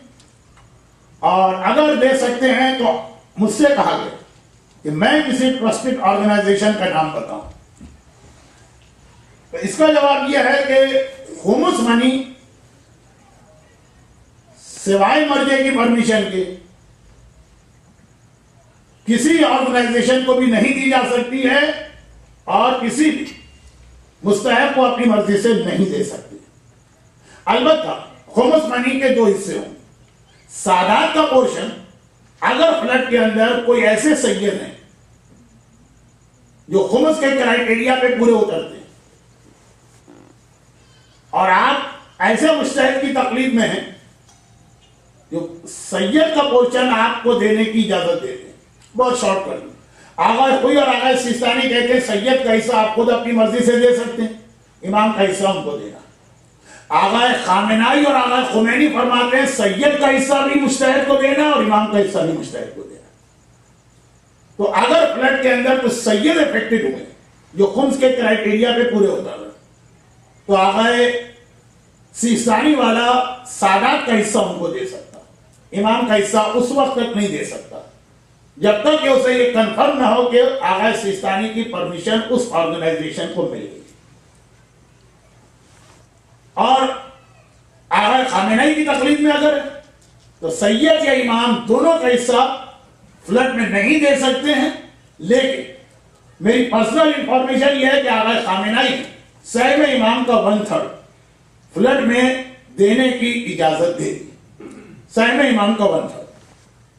اور اگر دے سکتے ہیں تو مجھ سے کہا گیا کہ میں کسی ٹرسٹڈ آرگنائزیشن کا نام بتاؤں، تو اس کا جواب یہ ہے کہ خمس منی سوائے مرجع کی پرمیشن کے کسی آرگنائزیشن کو بھی نہیں دی جا سکتی ہے، اور کسی بھی مستحق کو اپنی مرضی سے نہیں دے سکتی۔ البتہ خمس منی کے 2 حصے ہوں، سادات کا پورشن اگر فلڈ کے اندر کوئی ایسے سید ہیں جو خمس کے کرائیٹیریا پہ پورے اترتے ہیں اور آپ ایسے مجتہد کی تقلید میں ہیں جو سید کا پورشن آپ کو دینے کی اجازت دیتے ہیں، بہت شارٹ کر دیں، آغا خوئی اور آغا سیستانی کہتے ہیں سید کا حصہ آپ خود اپنی مرضی سے دے سکتے ہیں، امام کا حصہ ان کو دینا۔ آغا خامنائی اور آغا خمینی فرماتے ہیں سید کا حصہ بھی مجتہد کو دینا اور امام کا حصہ بھی مجتہد کو دینا۔ تو اگر فلڈ کے اندر کچھ سید افیکٹڈ ہوئے جو خمس کے کرائیٹیریا پہ پورے ہوتا ہے تو آغا سیستانی والا سادات کا حصہ ان کو دے سکتا، امام کا حصہ اس وقت تک نہیں دے سکتا جب تک کہ اسے یہ کنفرم نہ ہو کہ آغا سیستانی کی پرمیشن اس آرگنائزیشن کو مل گئی۔ اور آغا خامنائی کی تقلید میں اگر تو سید یا امام دونوں کا حصہ فلڈ میں نہیں دے سکتے ہیں، لیکن میری پرسنل انفارمیشن یہ ہے کہ آغا خامنائی سہم امام کا 1/3 فلڈ میں دینے کی اجازت دے دی، سہم امام کا 1/3۔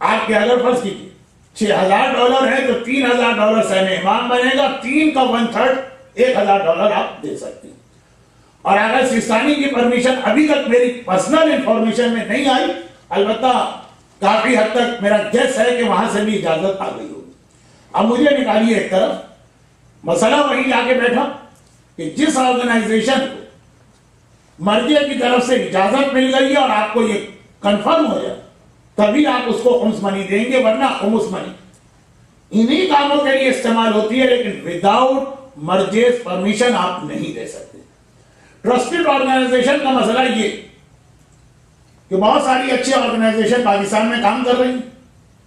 آپ کے اگر فرض کیجیے $6,000 ہے تو $3,000 سہم امام بنے گا، 3 کا 1/3 $1,000 آپ دے سکتے ہیں۔ اور اگر سیستانی کی پرمیشن ابھی تک میری پرسنل انفارمیشن میں نہیں آئی، البتہ کافی حد تک میرا گیس ہے کہ وہاں سے بھی اجازت آ گئی ہوگی۔ اب مجھے نکالیے ایک طرف، مسئلہ وہی جا کے بیٹھا کہ جس آرگنائزیشن کو مرجع کی طرف سے اجازت مل گئی ہے اور آپ کو یہ کنفرم ہو جائے تبھی آپ اس کو خمس منی دیں گے، ورنہ خمس منی انہی کاموں کے لیے استعمال ہوتی ہے، لیکن وداؤٹ مرجع پرمیشن آپ نہیں دے سکتے۔ ٹرسٹڈ آرگنائزیشن کا مسئلہ یہ کہ بہت ساری اچھی آرگنائزیشن پاکستان میں کام کر رہی ہیں،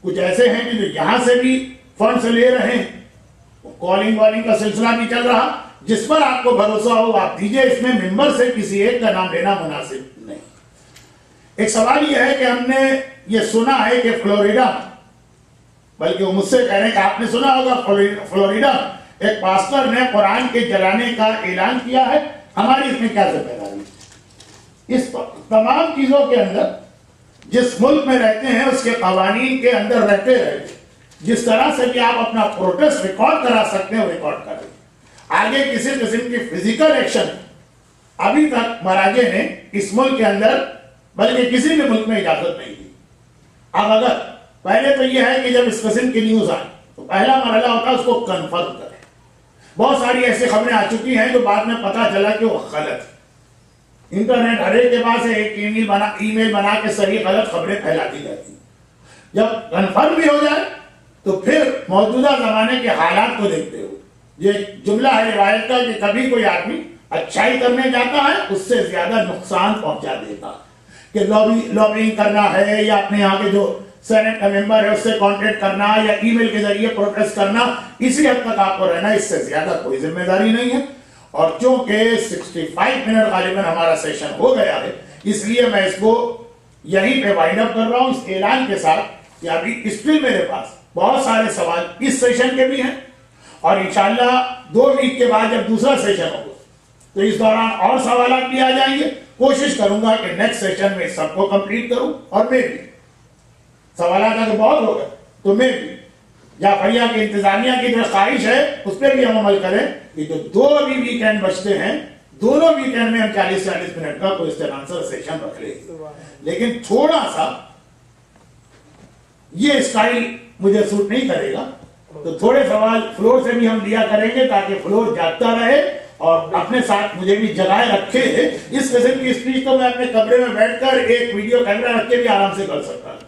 کچھ ایسے ہیں کہ جو یہاں سے بھی فنڈز لے رہے ہیں، کالنگ والنگ کا سلسلہ بھی چل رہا، جس پر آپ کو بھروسہ ہو آپ دیجئے، اس میں ممبر سے کسی ایک کا نام لینا مناسب نہیں۔ ایک سوال یہ ہے کہ ہم نے یہ سنا ہے کہ فلوریڈا، بلکہ وہ مجھ سے کہہ رہے ہیں کہ آپ نے سنا ہوگا فلوریڈا ایک پاسٹر نے قرآن کے جلانے کا اعلان کیا ہے، ہماری اس میں کیا ذمہ داری؟ اس تمام چیزوں کے اندر جس ملک میں رہتے ہیں اس کے قوانین کے اندر رہتے رہتے جس طرح سے کہ آپ اپنا پروٹیسٹ ریکارڈ کرا سکتے ہیں وہ ریکارڈ کر رہے ہیں۔ آگے کسی قسم کی فزیکل ایکشن ابھی تک مراجع نے اس ملک کے اندر بلکہ کسی بھی ملک میں اجازت نہیں دی۔ اب اگر پہلے تو یہ ہے کہ جب اس قسم کی نیوز آئے تو پہلا مرحلہ ہوتا ہے اس کو کنفرم کریں۔ بہت ساری ایسی خبریں آ چکی ہیں جو بعد میں پتا چلا کہ وہ غلط ہے۔ انٹرنیٹ ہر ایک کے پاس ایک ای میل بنا کے صحیح غلط خبریں پھیلاتی جاتی ہیں۔ جب کنفرم بھی ہو جائے تو پھر موجودہ زمانے کے حالات کو دیکھتے ہوئے یہ جملہ ہے روایت کا کہ کبھی کوئی آدمی اچھائی کرنے جاتا ہے اس سے زیادہ نقصان پہنچا دیتا کہ لابینگ کرنا ہے یا اپنے یہاں کے جو سینٹ کا ممبر ہے اس سے کانٹیکٹ کرنا یا ای میل کے ذریعے پروٹیسٹ کرنا، اسی حد تک آپ کو رہنا، اس سے زیادہ کوئی ذمہ داری نہیں ہے۔ اور چونکہ 65 منٹ غالباً ہمارا سیشن ہو گیا ہے، اس لیے میں اس کو یہیں پہ وائنڈ اپ کر رہا ہوں اس اعلان کے ساتھ کہ ابھی اسٹل میرے پاس بہت سارے سوال اس سیشن کے بھی ہیں، اور انشاءاللہ 2 ویک کے بعد جب دوسرا سیشن ہوگا تو اس دوران اور سوالات بھی آ جائیں گے۔ کوشش کروں گا کہ نیکسٹ سیشن میں سب کو کمپلیٹ کروں، اور میں بھی سوالات اگر بہت ہو گئے تو میں بھی جعفریہ کی انتظامیہ کی جو خواہش ہے اس پہ بھی ہم عمل کریں کہ جو 2 ابھی ویکینڈ بچتے ہیں دونوں ویکینڈ میں ہم 40-40 منٹ کا کوئسچن آنسر سیشن رکھ لیں، لیکن تھوڑا سا یہ اسٹائل مجھے سوٹ نہیں کرے گا، تو تھوڑے سوال فلور سے بھی ہم لیا کریں گے تاکہ فلور جاگتا رہے اور اپنے ساتھ مجھے بھی جگائے رکھے۔ اس قسم کی اسپیچ تو میں اپنے کمرے میں بیٹھ کر ایک ویڈیو کیمرہ رکھ کے بھی آرام سے کر سکتا ہوں۔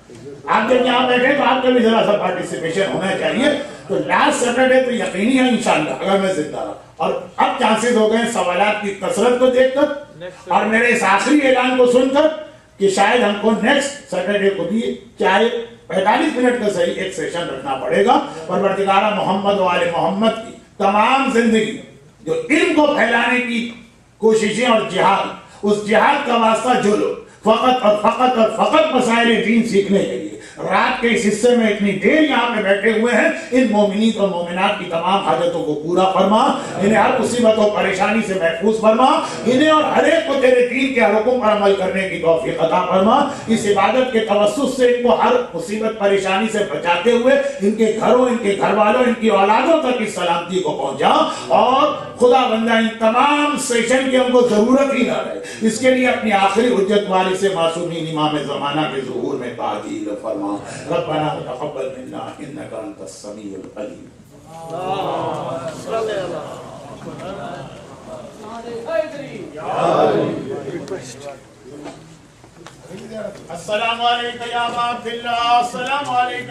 آپ جب یہاں بیٹھے تو آپ کا بھی ذرا سا پارٹیسپیشن ہونا چاہیے۔ تو لاسٹ سیٹرڈے تو یقینی ہے انشاءاللہ اگر میں زندہ رہا، اور اب چانسز ہو گئے سوالات کی کثرت کو دیکھ کر اور میرے اس آخری اعلان کو سن کر کہ شاید ہم کو نیکسٹ سیٹرڈے کو بھی چاہے 45 منٹ کا صحیح ایک سیشن رکھنا پڑے گا۔ پروردگار محمد و آل محمد کی تمام زندگی جو علم کو پھیلانے کی کوششیں اور جہاد، اس جہاد کا واسطہ جو لوگ فقط اور فقط مسائل دین سیکھنے کے لیے رات کے اس حصے میں اتنی دیر یہاں پہ بیٹھے ہوئے ہیں، ان مومنین اور مومنات کی تمام حاجتوں کو پورا فرما، انہیں ہر مصیبت و پریشانی سے محفوظ فرما، انہیں اور ہر ایک کو تیرے دین کے حکم پر عمل کرنے کی توفیق عطا فرما، اس عبادت کے توسط سے ان کو ہر مصیبت پریشانی سے بچاتے ہوئے ان کے گھروں، ان کے گھر والوں، ان کی اولادوں تک اس سلامتی کو پہنچا، اور خدا بندہ ان تمام سیشن کی ہم کو ضرورت ہی نہ رہے، اس کے لیے اپنی آخری حجت وارث معصومین امام زمانہ کے ظہور میں تعجیل فرما۔ ربنا تقبل منا انک انت السمیع العلیم۔ السلام علیکم یا ابا عبداللہ، السلام علیکم۔